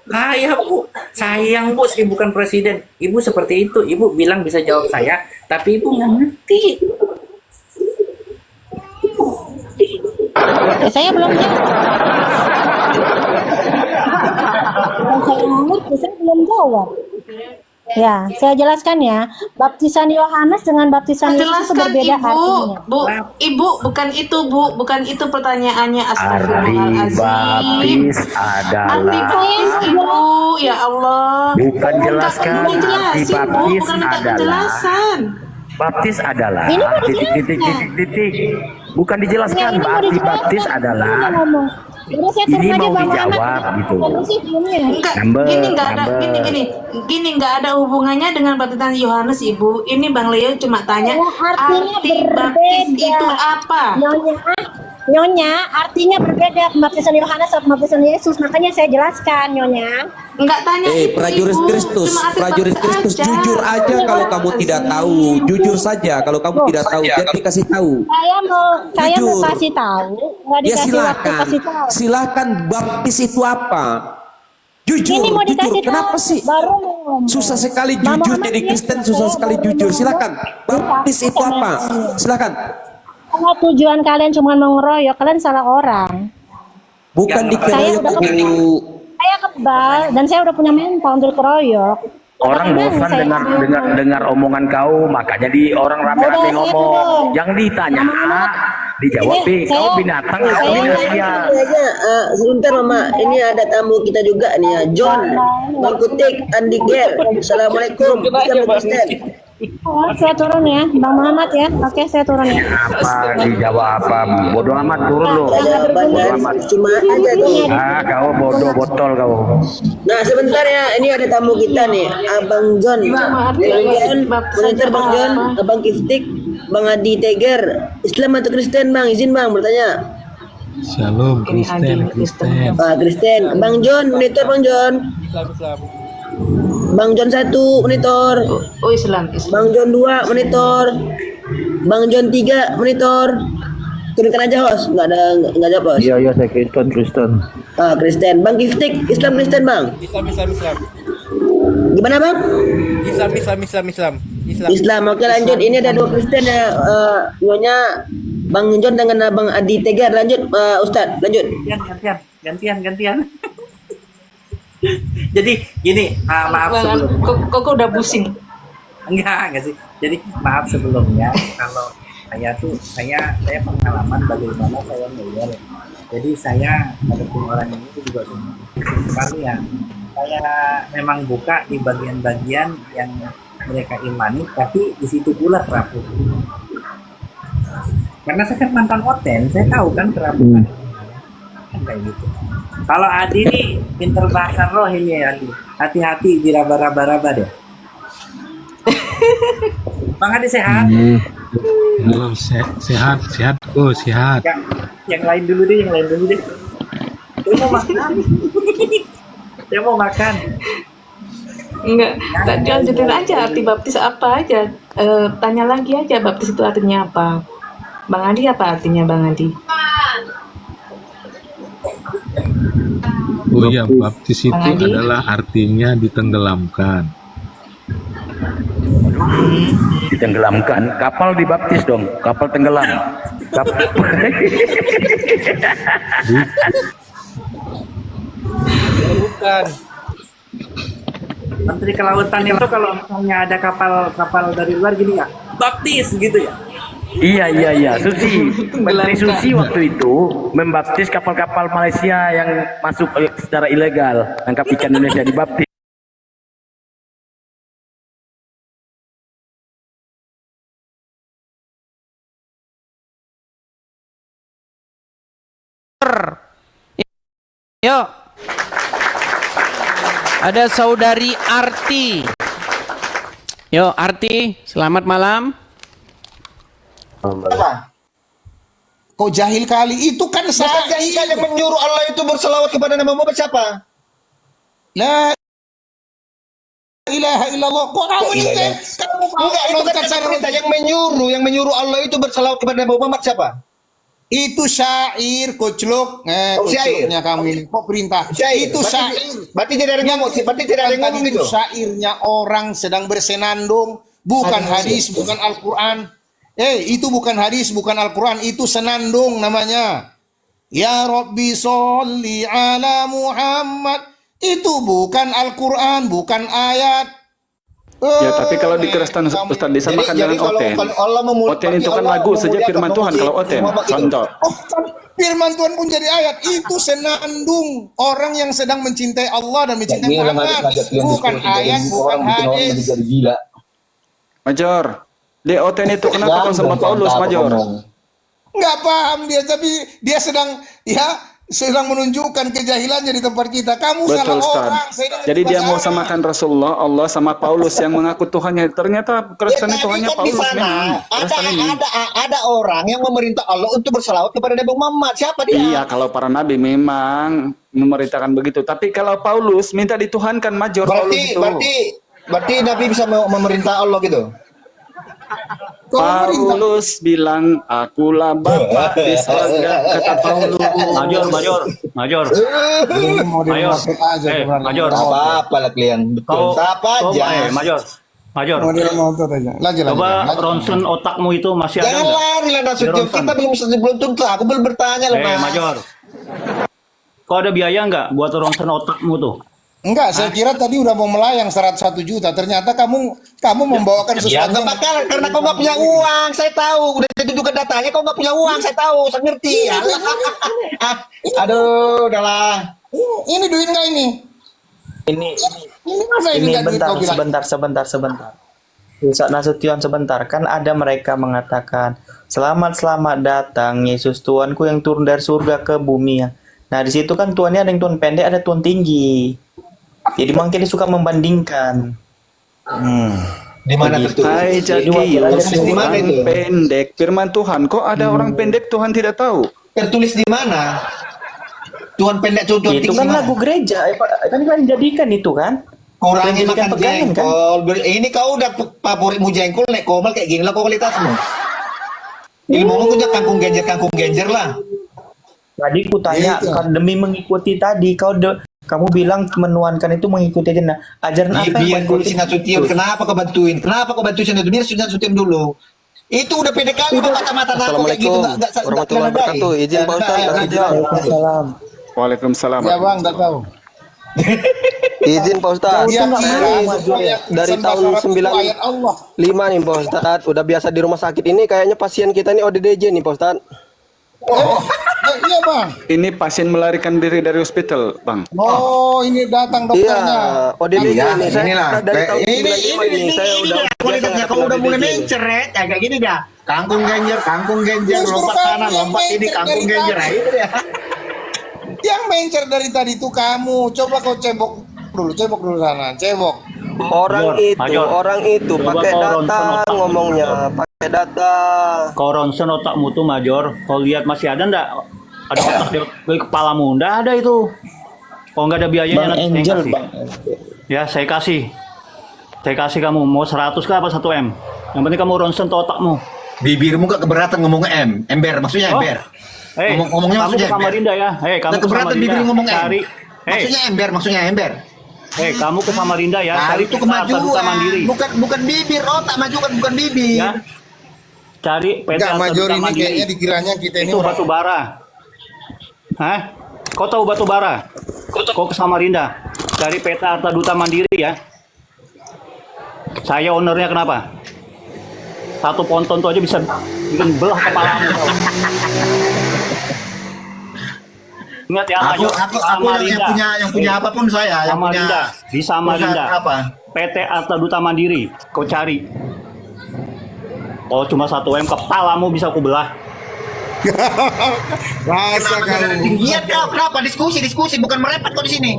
Kaya, Bu. Sayang, Bu, saya bukan presiden. Ibu seperti itu, Ibu bilang bisa jawab saya, tapi Ibu nggak ngerti. Saya belum jawab. Saya belum jawab. Ya, saya jelaskan ya. Baptisan Yohanes dengan baptisan Yesus itu Jelaskan, berbeda Ibu. artinya. Ibu, bukan itu, Bu. Bukan itu pertanyaannya. Arti Astagfirullahaladzim. baptis Arti adalah baptis, Ibu. Ya Allah. bukan jelaskan Bukan arti jelasin, Bu. baptis Bukan minta adalah penjelasan. baptis adalah Ini mau titik. Bukan dijelaskan ini mau arti dijelaskan. baptis adalah Ini ngomong. Udah saya ini turun aja mau Bang dijawab Muhammad. gitu. Sih, belumnya. Enggak, Ngambek, gini nggak ada, ngambek. gini nggak ada hubungannya dengan baptisan Yohanes, Ibu. Ini Bang Leo cuma tanya Oh, artinya arti baptis berbeda. itu apa? Nyonya, artinya berbeda pembaptisan Yohanes sama pembaptisan Yesus. Makanya saya jelaskan, Nyonya. Enggak tanya itu, Prajurit Ibu. Kristus, Cuma arti prajurit baptis Kristus, aja. jujur aja kalau kamu tidak tahu, jujur saja kalau kamu tidak tahu, jangan dikasih tahu. Saya mau Jujur. kasih tahu, nggak Ya dikasih waktu silakan, kasih tahu. silakan baptis itu apa? Jujur, Ini mau jujur. dikasih Kenapa tahu, sih? baru mau ngomong. Susah sekali Bang jujur Muhammad jadi dia Kristen, saya susah sekali baru jujur. ngomong. Silakan, baptis itu apa? Silakan. Kalau tujuan kalian cuma mau ngeroyok, kalian salah orang. Bukan Yang dikeroyok, saya udah Bu. Saya kebal dan saya udah punya mental untuk keroyok. Orang Bagaimana bosan saya- dengar omongan kau, makanya orang rame-rame Udah, ngomong. itu. Yang ditanya A, dijawab B. Ini Kau saya- binatang saya- atau manusia? aja, sebentar Mama, ini ada tamu kita juga nih ya, John, Bang Kutik, Andi Ger. Assalamualaikum. Selamat Kristen. Oh, saya turun ya, Bang Muhammad ya. Oke, saya turun ya. Apa dijawab apa? Bodoh amat turun lo. Jawaban cuma aja tuh. Kau bodoh botol kau. Nah sebentar ya, ini ada tamu kita nih, Abang John, Bang John, monitor Bang John, Abang Kiftik, Bang Adi Teger. Islam atau Kristen Bang? Izin Bang bertanya. Shalom Kristen. Kristen, Bang John, monitor Bang John. Bang John 1 monitor, Oh, Islam. Bang John 2 monitor, Bang John 3 monitor. Turunkan aja host, nggak ada bos. Iya saya Kristen. Kristen, Bang Giftik, Islam Kristen Bang. Islam. Gimana Bang? Islam. Islam. Oke lanjut. Ini ada 2 Kristen ya. Nyonya Bang John dengan Bang Adi Tegar. Lanjut Ustadz, lanjut. Gantian. Jadi gini, maaf sebelumnya. Kok udah pusing? Enggak sih. Jadi maaf sebelumnya kalau saya pengalaman bagaimana saya ngelihat. Jadi saya menghadapi orang ini juga sekali ya. Saya memang buka di bagian-bagian yang mereka imani, tapi di situ pula kerapuh. Karena saya kan mantan oten, saya tahu kan kerapuhan. Kan kayak gitu. Kalau Adi nih pinter bahasa roh ini ya Adi. Hati-hati diraba-raba deh. Bang Adi sehat? Halo, sehat. Oh, sehat. Yang lain dulu deh. Saya mau makan. Enggak, tadi lanjutin aja arti baptis apa aja. Tanya lagi aja baptis itu artinya apa. Bang Adi apa artinya Bang Adi? Oh iya, baptis itu Bang Adi. adalah artinya ditenggelamkan. Ditenggelamkan. Kapal dibaptis dong. Kapal tenggelam. Bukan. Menteri Kelautan itu kalau misalnya ada kapal dari luar gini ya, baptis gitu ya. Iya. Susi. Menteri Susi waktu itu membaptis kapal-kapal Malaysia yang masuk secara ilegal. Tangkap ikan Indonesia dibaptis. Yuk. Ada saudari Arti. Yuk, Arti, selamat malam. Kau jahil kali, itu kan saya yang menyuruh Allah itu berselawat kepada Nabi Muhammad siapa? La ilaha illallah. Kok kamu ini kan? Enggak, itu kan kita yang menyuruh Allah itu berselawat kepada Nabi Muhammad siapa? Itu syair, koclok. Kocloknya kamu ini. Kok perintah? Syair. Itu syair. Berarti tidak ada ngomong. Berarti tidak ada ngomong gitu. Syairnya orang sedang bersenandung, bukan hadis, bukan Al-Quran. Itu bukan hadis, bukan Al-Quran, itu senandung namanya. Ya Rabbi sholli ala Muhammad. Itu bukan Al-Quran, bukan ayat. Ya, tapi kalau di Kristen Ustaz disamakan dengan oten. Oten itu kan lagu saja firman Tuhan kalau oten. Contoh. Firman Tuhan pun jadi ayat. Itu senandung orang yang sedang mencintai Allah dan mencintai Muhammad. Bukan ayat, bukan hadis. Major, di oten itu kenapa kau sama Paulus, Major? Nggak paham dia, tapi dia sedang menunjukkan kejahilannya di tempat kita. Kamu Betul, salah Ustaz. orang. Jadi dia mau samakan Rasulullah, Allah sama Paulus yang mengaku Tuhannya. Ternyata Kristen itu hanya Paulus memang. Ada orang yang memerintah Allah untuk berselawat kepada Nabi Muhammad. Siapa dia? Iya, kalau para nabi memang memerintahkan begitu. Tapi kalau Paulus minta dituhankan, Major. Berarti Nabi bisa memerintah Allah gitu. Paulus bilang, akulah Bapa di surga, kata Paulus. Major. Major. Apa lah kalian? Betul. Apa aja. Major. Coba ronsen otakmu itu masih ada. Jangan lari lah Nasution. Kita belum tuntas. Aku belum bertanya loh, Mas. Major. Kau ada biaya nggak buat ronsen otakmu tuh? Enggak, saya kira tadi udah mau melayang 101 juta. Ternyata kamu membawakan sesuatu. Ya, bakal karena kau nggak punya uang, saya tahu. Udah tunjukkan datanya, kau nggak punya uang, saya tahu, saya ngerti. Aduh, udahlah. Ini duit nggak ini? Ini sebentar. Ustaz Nasution sebentar. Kan ada mereka mengatakan, selamat datang Yesus Tuanku yang turun dari surga ke bumi. Nah di situ kan tuannya ada yang tuan pendek, ada tuan tinggi. Jadi mungkin dia suka membandingkan. Di mana Hai Tuhan pendek, firman Tuhan. Kok ada orang pendek Tuhan tidak tahu? Tertulis di mana? Tuhan pendek, Tuhan tinggi. Itu kan lagu gereja, kan jadikan itu kan. Kurangi makan jengkol. Kan? Ini kau udah favoritmu jengkol, nek komal kayak gini lah kualitasmu. Ilmumu punya kangkung genjer lah. Tadi ku tanya, demi mengikuti tadi, kamu bilang menuankan itu mengikuti aja. Nah, ajaran apa yang mengikuti Nasution? Kenapa kau bantuin? Nasution? Biar Nasution dulu. Itu udah pede kali mata-mata aku kayak gitu. Warahmatullahi wabarakatuh. Izin Pak Ustaz. Waalaikumsalam. Waalaikumsalam. Ya Bang, tak tahu. Izin Pak Ustaz. Dari tahun 95 nih Pak Ustaz. Udah biasa di rumah sakit ini kayaknya pasien kita nih ODDJ nih Pak Ustaz. Iya Bang. Ini pasien melarikan diri dari hospital, Bang. Oh, ini datang dokternya. Iya, ODDJ ini. Saya dari tahun 95 ini saya udah kualitasnya kau udah mulai mencret kayak gini dah. Kangkung genjer, lompat kanan, lompat ini kangkung genjer. Itu ya. Yang mencer dari tadi itu kamu. Coba kau cebok dulu sana, cebok. Orang itu pakai data ngomongnya, pakai data. Kau ronsen otakmu tuh, Major. Kau lihat masih ada ndak? Ada otak di kepalamu? Ndak ada itu. Kau nggak ada biayanya nanti saya kasih. Ya, saya kasih. Saya kasih kamu mau 100 kah apa 1 M? Yang penting kamu ronsen tuh otakmu. Bibirmu gak keberatan ngomong ember maksudnya ember. Ngomongnya maksudnya kamu ke Samarinda ya. Kamu keberatan bibir ngomong cari Maksudnya ember. Kamu ke Samarinda ya, Nah, cari itu peta harta duta kemajuan. mandiri. Bukan bibir, tak majukan bukan bibir. Ya. Cari PT Enggak, Harta Major Duta ini Mandiri. kayaknya dikiranya kita ini Itu orang. batu bara. Hah? Kau tahu batu bara? Kau ke Samarinda. Cari peta Harta Duta Mandiri ya. Saya ownernya kenapa? Satu ponton tuh aja bisa bikin belah kepalamu. Ingat ya, ayo Aku yang punya apapun saya, yang punya Samarinda, di Samarinda. apa? PT Harta Duta Mandiri, kau cari. Oh, cuma 1 M, kepalamu bisa aku belah. Rasa kamu. Iya kau, kenapa diskusi bukan merepet kau di sini.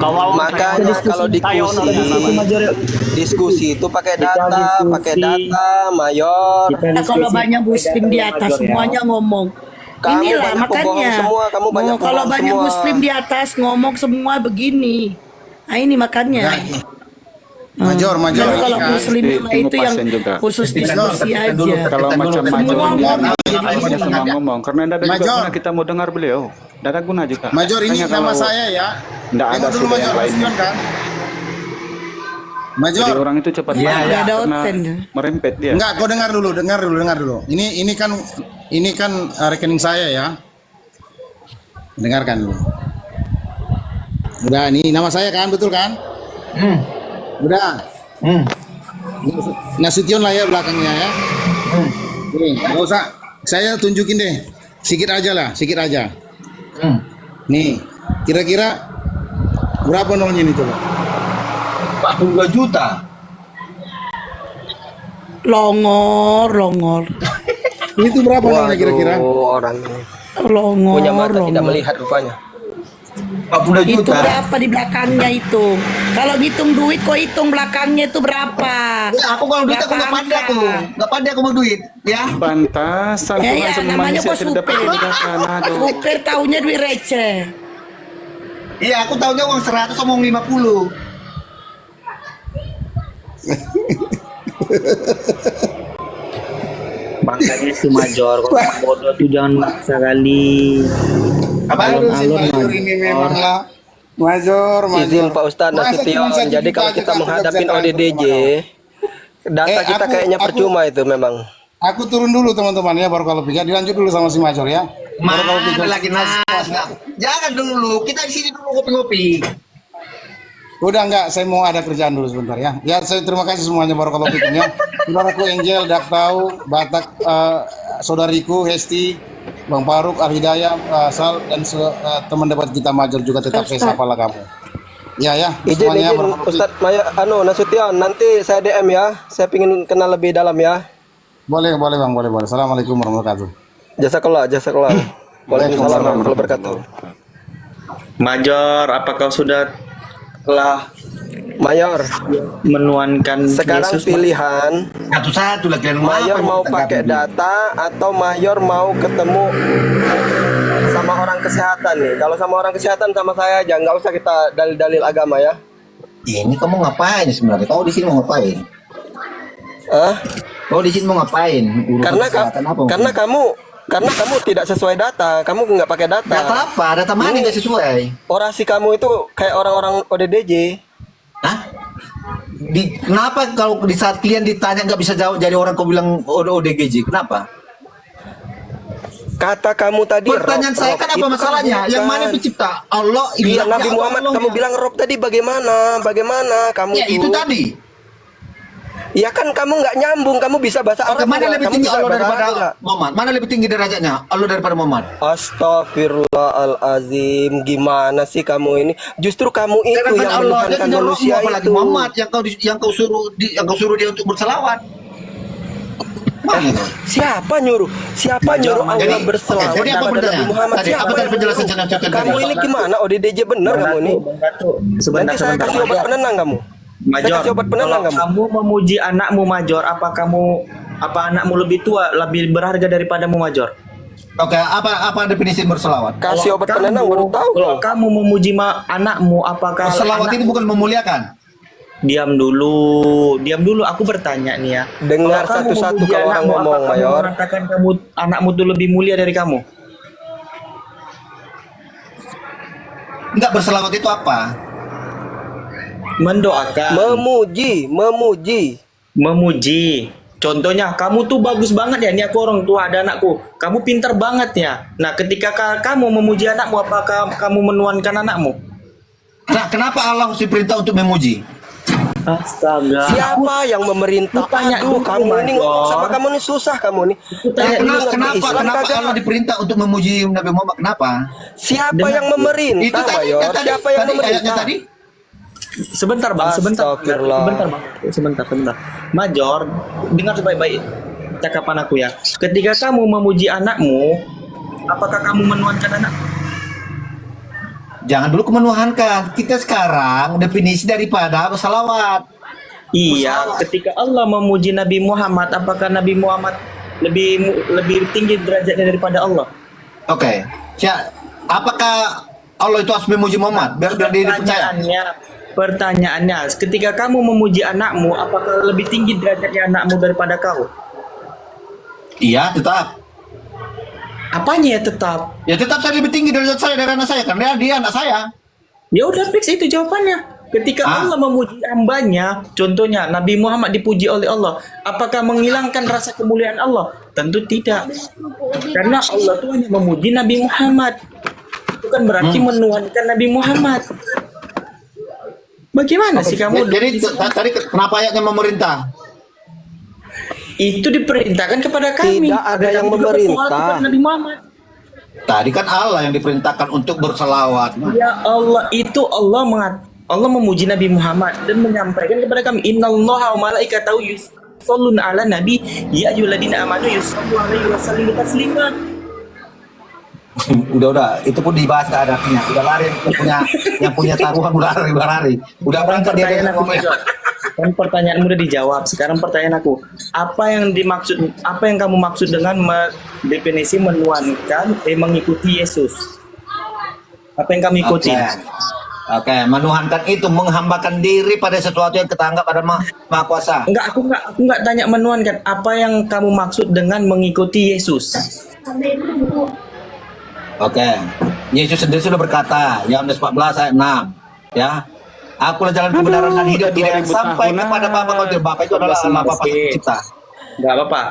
Kalau Makanya kalau diskusi itu pakai data, Mayor. Kalau banyak muslim di atas semuanya ngomong. Kamu Inilah banyak makanya. pembohong semua, kamu banyak Kalau pembohong banyak semua. muslim di atas ngomong semua begini. Nah ini makanya. Major Jadi kalau ini kan. muslim itu yang khusus diskusi aja. Kalau macam Major Semua ini ngomong. hanya semua ngomong, karena tidak ada juga guna kita mau dengar beliau. Tidak ada guna juga. Major ini Makanya nama kalau saya ya. Tidak ada Tengok dulu sudah Major yang lainnya. Kristen kan. Major. Jadi orang itu cepat Iya, marah ada karena oten. merempet dia. Enggak, kau dengar dulu. Ini kan rekening saya ya. Dengarkan dulu. Udah, ini nama saya kan, betul kan? Udah. Nasution lah ya belakangnya ya. Nih, nggak usah. Saya tunjukin deh. Sikit aja. Nih, kira-kira berapa nolnya ini coba? 42 juta. Longor. Itu berapa nolnya kira-kira? Orangnya Longor. punya mata tidak melihat rupanya. 40 Itu berapa di belakangnya itu? Kalau ngitung duit kok hitung belakangnya itu berapa? Ya, aku kalau duit aku nggak pandai aku mau duit, ya. Pantasan Tuhan Ya, semua namanya manusia bos tidak dapat supir. menggunakan. Aduh. Supir taunya duit receh. Iya, aku tahunya uang 100 sama uang 50. Makanya si Major, kalau bodoh tuh jangan maksa kali. Major ini memang lah. Major. Izin Pak Ustadz Nasution. Jadi kalau kita menghadapin ODDJ, data kita kayaknya percuma itu memang. Aku turun dulu teman-teman ya, baru kalau pikir dilanjut dulu sama si Major ya. Mana lagi jangan dulu, kita di sini dulu ngopi-ngopi. Udah enggak, saya mau ada kerjaan dulu sebentar ya. Ya, saya terima kasih semuanya baru kalau pikir ya. Saudaraku Angel, Daktau, Batak, saudariku Hesti, Bang Faruk, Al-Hidayah, Sal, dan teman debat kita Major juga tetap saya sapa lah kamu. Ya, Izin semuanya Ustadz Nasution, nanti saya DM ya. Saya ingin kenal lebih dalam ya. Boleh Bang, boleh. Assalamualaikum warahmatullahi wabarakatuh. Jazakallah. Waalaikumsalam warahmatullahi wabarakatuh. Major, apakah sudah telah Mayor menuankan sekarang Yesus? pilihan satu-satu lagi. Mayor mau pakai data atau Mayor mau ketemu sama orang kesehatan nih. Kalau sama orang kesehatan sama saya aja, nggak usah kita dalil-dalil agama ya. Ini kamu ngapain sebenarnya? Kau di sini mau ngapain? Kau di sini mau ngapain? Karena kamu tidak sesuai data, kamu nggak pakai data. Data apa? Data mana nggak sesuai? Orasi kamu itu kayak orang-orang ODDJ. Hah? Kenapa kalau di saat klien ditanya nggak bisa jawab jadi orang kau bilang ODGJ? Kenapa? Kata kamu tadi. Pertanyaan saya kan apa masalahnya? Yang mana pencipta? Allah. Iya, Nabi Muhammad. Kamu bilang Rob tadi bagaimana? Bagaimana kamu ya, itu tadi. Ya kan kamu nggak nyambung, kamu bisa bahasa Arab. Mana lebih tinggi Allah daripada Arab. Muhammad? Mana lebih tinggi derajatnya Allah daripada Muhammad? Astagfirullahalazim, gimana sih kamu ini? Justru kamu itu yang menuhankan manusia itu. Muhammad yang kau suruh dia untuk berselawat. Siapa nyuruh Allah berselawat kepada Nabi Muhammad? Siapa yang penjelasan kamu ini gimana? ODDJ bener kamu ini. Nanti saya kasih obat penenang kamu. Major, kamu memuji anakmu Major, apa anakmu lebih tua, lebih berharga daripadamu Major? Oke, apa definisi berselawat? Kasih obat penenang baru tahu. Kalau kamu memuji anakmu, apakah berselawat ini bukan memuliakan? Diam dulu, aku bertanya nih ya. Dengar satu-satu kalau orang ngomong, Mayor. Mengatakan anakmu itu lebih mulia dari kamu? Enggak, berselawat itu apa? Mendoakan. Memuji. Contohnya, kamu tuh bagus banget ya, ini aku orang tua ada anakku. Kamu pintar banget ya. Nah, ketika kamu memuji anakmu, apakah kamu menuankan anakmu? Nah, kenapa Allah harus diperintah untuk memuji? Astaga. Siapa yang memerintah? Aduh, kamu ini ngomong sama kamu ini susah kamu nih. Kenapa Allah diperintah untuk memuji Nabi Muhammad? Kenapa? Siapa yang memerintah, Itu tadi, Mayor? tadi, Siapa yang tadi, ayatnya memerintah? tadi. Sebentar bang, sebentar. Major, dengar baik-baik cakapan aku ya. Ketika kamu memuji anakmu, apakah kamu menuankan anakmu? Jangan dulu menuhankan. Kita sekarang definisi daripada bersalawat. Iya, ketika Allah memuji Nabi Muhammad, apakah Nabi Muhammad lebih tinggi derajatnya daripada Allah? Oke. Apakah Allah itu harus memuji Muhammad biar dia dipercaya? Pertanyaannya, ketika kamu memuji anakmu, apakah lebih tinggi derajatnya anakmu daripada kau? Iya, tetap. Apanya ya tetap? Ya tetap saya lebih tinggi derajat saya dari anak saya, karena dia anak saya. Ya udah fix itu jawabannya. Ketika Allah memuji hambanya, contohnya Nabi Muhammad dipuji oleh Allah, apakah menghilangkan rasa kemuliaan Allah? Tentu tidak. Karena Allah tuh hanya memuji Nabi Muhammad. Bukan berarti menuhankan Nabi Muhammad. Bagaimana sih kamu? Jadi tadi kenapa ayatnya memerintah? Itu diperintahkan kepada kami. Tidak ada yang memerintah. Nabi Muhammad. Tadi kan Allah yang diperintahkan untuk berselawat. Ya Allah, itu Allah memuji Nabi Muhammad dan menyampaikan kepada kami, innallaha wa malaikatahu yusholluna 'alan nabi ya ayyuhalladzina amanu yushollu 'alaihi wa sallimu taslima. Udah, itu pun dibahas keadaannya. Udah lari yang punya taruhan udah lari. Udah berangkat dia dengan ngomongnya. Kan pertanyaanmu udah dijawab. Sekarang pertanyaan aku, apa yang kamu maksud dengan definisi menuhankan mengikuti Yesus? Apa yang kami ikuti? Oke, menuhankan itu menghambakan diri pada sesuatu yang kita anggap pada Maha Kuasa. Aku enggak tanya menuhankan. Apa yang kamu maksud dengan mengikuti Yesus? Oke, Yesus sendiri sudah berkata, Yohanes 14 ayat 6, ya. Akulah jalan kebenaran dan hidup, tidak sampai kepada Bapa kalau Bapa itu adalah Allah Bapa pencipta. Enggak apa-apa.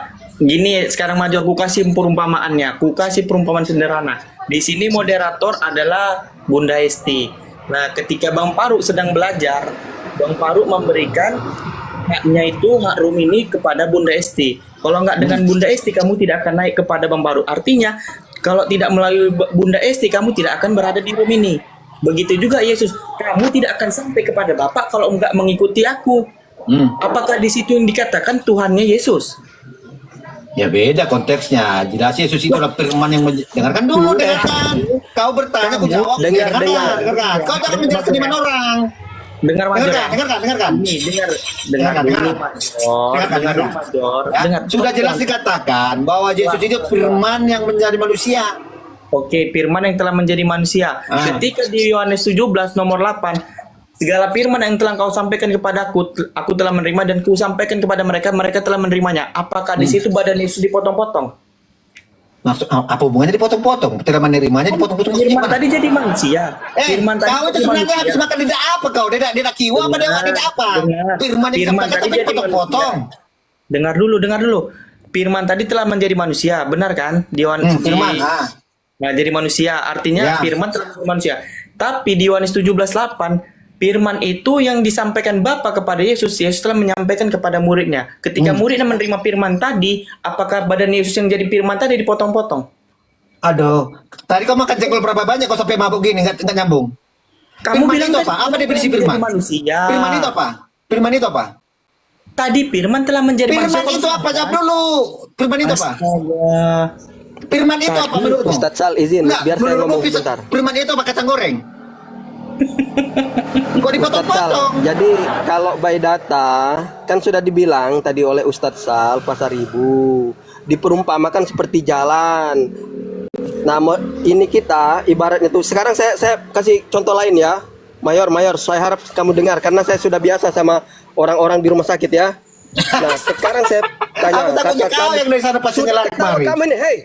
Gini, sekarang maju aku kasih perumpamaannya. Aku kasih perumpamaan sederhana. Di sini moderator adalah Bunda Esti. Nah, ketika Bang Paruk sedang belajar, Bang Paruk memberikan haknya itu hak room ini kepada Bunda Esti. Kalau enggak dengan Bunda Esti, kamu tidak akan naik kepada Bang Paruk. Artinya, kalau tidak melalui Bunda Esti, kamu tidak akan berada di room ini. Begitu juga Yesus, kamu tidak akan sampai kepada Bapa kalau enggak mengikuti aku. Apakah di situ yang dikatakan Tuhannya Yesus? Ya beda konteksnya. Jelas Yesus itu adalah firman yang dengarkan dulu, dengarkan. Kau bertanya, aku jawab. Dengarkan. Kau jangan menjelaskan di mana orang. Dengarkan. Sudah jelas dikatakan bahwa Yesus itu firman yang menjadi manusia. Oke, firman yang telah menjadi manusia. Ketika di Yohanes 17 nomor 8, segala firman yang telah kau sampaikan kepada aku telah menerima dan ku sampaikan kepada mereka telah menerimanya. Apakah di situ badan Yesus dipotong-potong? Maksud apa hubungannya dipotong-potong? Tidak menerimanya dipotong-potong. Firman tadi jadi manusia. Firman tadi kau itu sebenarnya habis makan lidah apa kau? Lidah kiwa apa lidah apa? Firman yang disampaikan tapi dipotong-potong. Dengar dulu. Firman tadi telah menjadi manusia, benar kan? Firman. Nah, jadi manusia, artinya firman telah menjadi manusia. Tapi di Yohanes 17:8, firman itu yang disampaikan Bapa kepada Yesus, Yesus telah menyampaikan kepada muridnya. Ketika muridnya menerima firman tadi, apakah badan Yesus yang jadi firman tadi dipotong-potong? Aduh, tadi kau makan jengkol berapa banyak kau sampai mabuk gini, nggak nyambung. Kamu firman bilang itu apa? Apa definisi firman? Manusia. Firman itu apa? Tadi firman telah menjadi manusia. Firman itu apa? Jawab dulu. Firman itu apa? Firman itu apa menurutmu? Ustadz Sal izin, biar saya ngomong sebentar. Firman itu apa? Kacang goreng? Kok dipotong-potong? Jadi kalau by data kan sudah dibilang tadi oleh Ustadz Sal Pasar Ibu, diperumpamakan seperti jalan. Nah, ini kita ibaratnya tuh. Sekarang saya kasih contoh lain ya. Mayor, saya harap kamu dengar karena saya sudah biasa sama orang-orang di rumah sakit ya. Nah, sekarang saya tanya. Aku takutnya kau yang dari sana pasti ngelari kemari. Kamu ini, hey.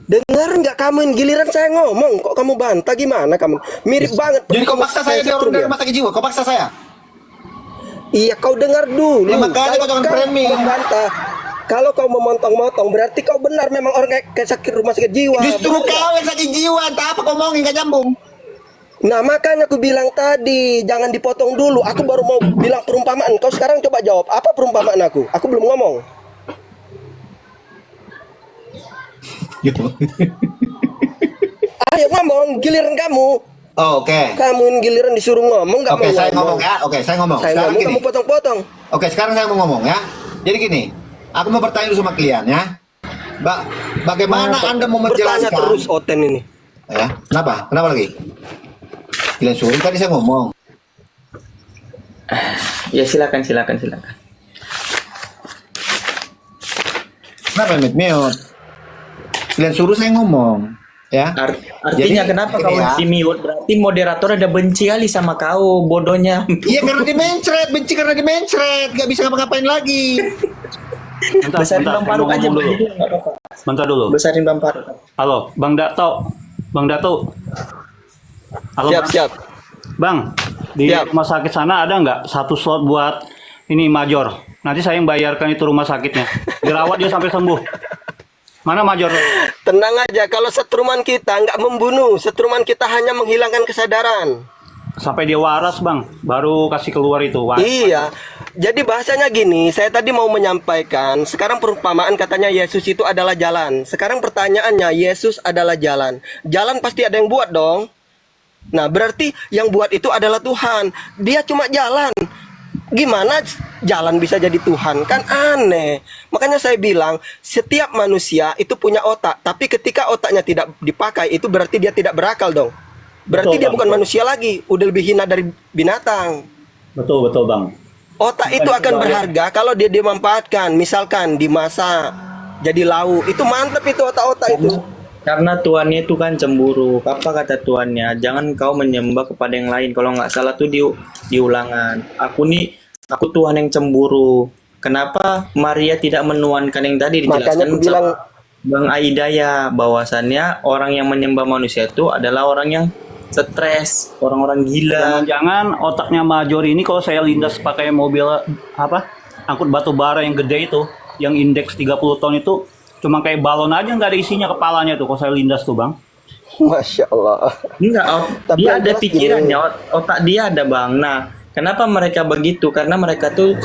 Dengar nggak kamu, giliran saya ngomong kok kamu bantah, gimana kamu? Mirip banget. Jadi kau paksa saya dia orang dari rumah sakit jiwa, kau paksa saya. Iya, kau dengar dulu. Ya, makanya kau jangan framing. Bantah. Kalau kau memotong-motong berarti kau benar memang orang kayak sakit rumah sakit jiwa. Justru kau yang sakit jiwa, entah apa kau ngomongin gak nyambung. Nah makanya aku bilang tadi jangan dipotong dulu. Aku baru mau bilang perumpamaan. Kau sekarang coba jawab apa perumpamaan aku? Aku belum ngomong. Ayo ngomong, giliran kamu. Oh, oke. Kamu giliran disuruh ngomong nggak mau. Oke, saya ngomong ya. Oke, saya ngomong. Saya Sekarang ngomong, gini. kamu potong-potong. Oke, sekarang saya mau ngomong ya. Jadi gini, aku mau bertanya dulu sama kalian ya. Bagaimana Anda mau menjelaskan? Bertanya terus Oten ini. Ya, kenapa? Kenapa lagi? Kalian suruh tadi saya ngomong. Ya silakan. Kenapa mute? Kalian suruh saya ngomong. Ya. Artinya Jadi, kenapa gini kau ya. di-mute? Berarti moderator ada benci kali sama kau, bodohnya. Iya karena dimencret, benci karena dimencret, gak bisa ngapa-ngapain lagi. Besarin Bang Faruk aja dulu. Bentar dulu. Besarin Bang Faruk. Halo, Bang Dato. Halo, Siap. Bang, di rumah sakit sana ada nggak satu slot buat ini Major? Nanti saya yang bayarkan itu rumah sakitnya. Dirawat dia sampai sembuh. Mana Major? Tenang aja, kalau setruman kita nggak membunuh, setruman kita hanya menghilangkan kesadaran. Sampai dia waras Bang, baru kasih keluar itu. Waras. Iya, jadi bahasanya gini, saya tadi mau menyampaikan, sekarang perumpamaan katanya Yesus itu adalah jalan. Sekarang pertanyaannya, Yesus adalah jalan. Jalan pasti ada yang buat dong. Nah, berarti yang buat itu adalah Tuhan. Dia cuma jalan. Gimana jalan bisa jadi Tuhan? Kan aneh. Makanya saya bilang, setiap manusia itu punya otak. Tapi ketika otaknya tidak dipakai, itu berarti dia tidak berakal dong. Berarti dia bukan manusia lagi, udah lebih hina dari binatang. Betul Bang. Otak itu akan berharga kalau dia dimanfaatkan. Misalkan dimasak jadi lauk, itu mantep itu otak-otak itu. Karena tuannya itu kan cemburu. Apa kata tuannya? Jangan kau menyembah kepada yang lain. Kalau nggak salah tuh di ulangan. Aku Tuhan yang cemburu. Kenapa Maria tidak menuankan yang tadi dijelaskan sama Bang Aidaya, bahwasannya orang yang menyembah manusia itu adalah orang yang stres, orang-orang gila. Jangan otaknya Major ini kalau saya lindas pakai mobil angkut batu bara yang gede itu, yang indeks 30 ton itu cuma kayak balon aja, nggak ada isinya kepalanya tuh kalau saya lindas tuh Bang. Masya Allah. Enggak, dia ada pikirannya, otak dia ada Bang. Nah, kenapa mereka begitu? Karena mereka tuh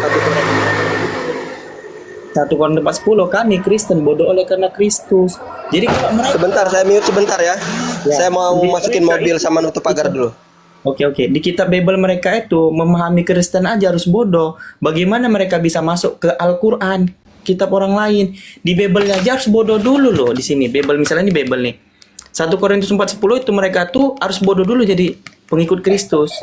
1 Korintus 4:10, kami Kristen bodoh oleh karena Kristus. Jadi kalau mereka... Sebentar, saya mute sebentar ya. Saya mau masukin mobil sama nutup pagar dulu. Oke. Di kitab Bible mereka itu memahami Kristen aja harus bodoh. Bagaimana mereka bisa masuk ke Al-Quran, kitab orang lain? Di Bible aja harus bodoh dulu loh. Di sini Bible, misalnya ini Bible nih. 1 Korintus 4:10 itu mereka tuh harus bodoh dulu jadi pengikut Kristus.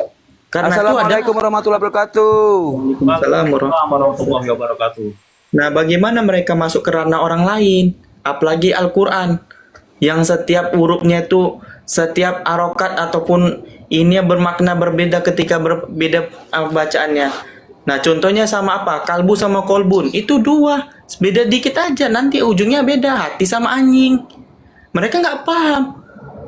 Karena Assalamualaikum warahmatullahi wabarakatuh. Waalaikumsalam warahmatullahi wabarakatuh. Nah, bagaimana mereka masuk ke ranah orang lain? Apalagi Al-Quran yang setiap hurufnya itu, setiap harokat ataupun ini bermakna berbeda ketika berbeda bacaannya. Nah, contohnya sama apa? Kalbu sama kolbun. Itu dua. Beda dikit aja. Nanti ujungnya beda. Hati sama anjing. Mereka nggak paham.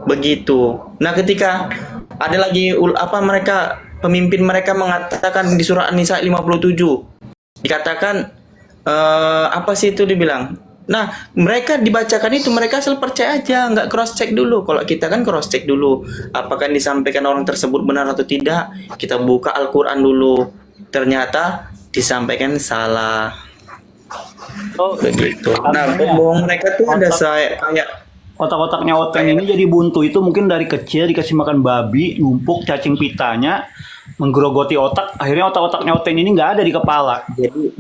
Begitu. Nah, ketika ada lagi mereka pemimpin mereka mengatakan di surah An-Nisa 57. Dikatakan apa sih itu dibilang? Nah, mereka dibacakan itu, mereka asal percaya aja, nggak cross check dulu. Kalau kita kan cross check dulu, apakah yang disampaikan orang tersebut benar atau tidak. Kita buka Al-Quran dulu, ternyata disampaikan salah. Begitu. Nah, pembohong mereka tuh ada kayak otak-otaknya Oten ini jadi buntu itu mungkin dari kecil dikasih makan babi, numpuk cacing pitanya, menggerogoti otak, akhirnya otak-otaknya Oten ini nggak ada di kepala.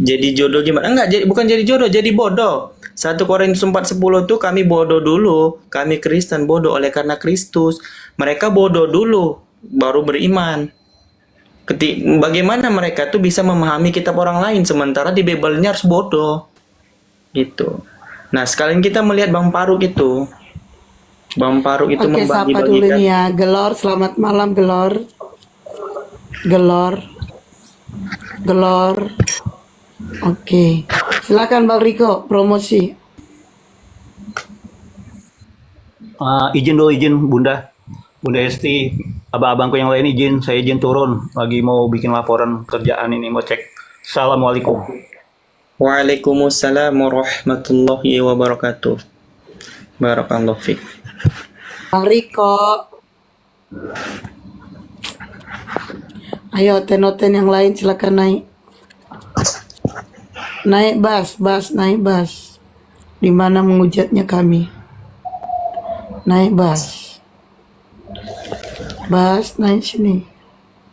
Jadi jodoh gimana? Enggak, bukan jadi jodoh, jadi bodoh. 1 Korintus 4:10 tuh kami bodoh dulu, kami Kristen bodoh oleh karena Kristus. Mereka bodoh dulu, baru beriman. Bagaimana mereka tuh bisa memahami kitab orang lain sementara di Bible-nya harus bodoh, gitu. Nah, sekalian kita melihat Bang Faruk itu. Bang Faruk itu Oke, sapa dulu nih ya. Gelor, selamat malam Gelor. Gelor. Oke. Silakan Bang Riko promosi. Izin dulu, izin Bunda. Bunda Esti, abang-abangku yang lain izin, saya izin turun. Lagi mau bikin laporan kerjaan ini, mau cek. Assalamualaikum. Waalaikumsalam warahmatullahi wabarakatuh. Barakallahu fiik. Bang Riko. Ayo tenoten yang lain silakan naik. Naik bas, naik bas. Di mana menghujatnya kami? Naik bas. Bas, naik sini.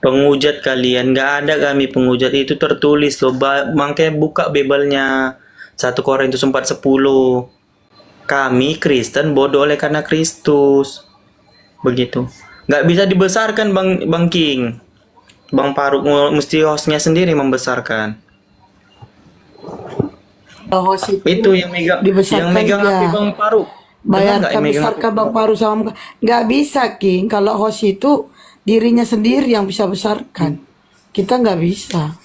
Penghujat kalian, nggak ada kami penghujat, itu tertulis loh. Makanya buka Bible-nya 1 Korintus 4:10. Kami Kristen bodoh oleh karena Kristus. Begitu. Nggak bisa dibesarkan Bang King. Bang Faruk mesti hostnya sendiri membesarkan. Host Itu yang megang api Bang Faruk. Bayarkan besarkan Bang Faruk sama nggak bisa King. Kalau host itu dirinya sendiri yang bisa besarkan. Kita nggak bisa.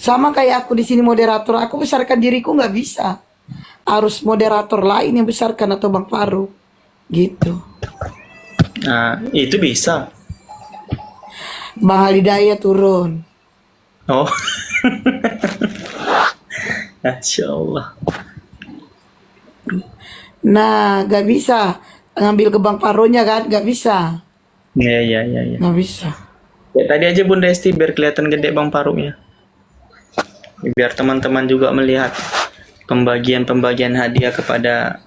Sama kayak aku di sini moderator, aku besarkan diriku nggak bisa. Harus moderator lain yang besarkan atau Bang Faruk. Gitu. Nah, itu bisa. Bang Halidaya turun. Oh. Masya Allah. Nah, gak bisa ngambil ke Bang Faronya kan? Gak bisa. Iya. Gak bisa. Ya, tadi aja Bunda Esti biar kelihatan gede Bang Faruknya. Biar teman-teman juga melihat pembagian hadiah kepada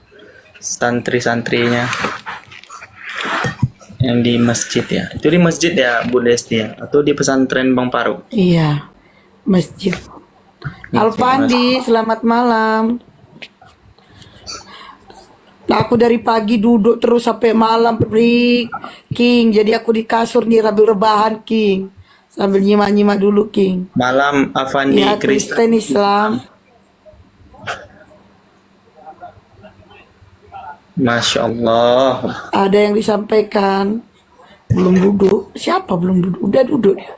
santri-santrinya yang di masjid ya. Itu di masjid ya Bunda Esti ya? Atau di pesantren Bang Faruk? Iya, masjid. Alfandi, selamat malam. Nah, aku dari pagi duduk terus sampai malam, King. Jadi aku di kasur nih sambil rebahan, King. Sambil nyimak-nyimak dulu, King. Malam, Avandi, Ya, Kristen Islam. Masya Allah. Ada yang disampaikan. Belum duduk. Siapa belum duduk? Udah duduk ya.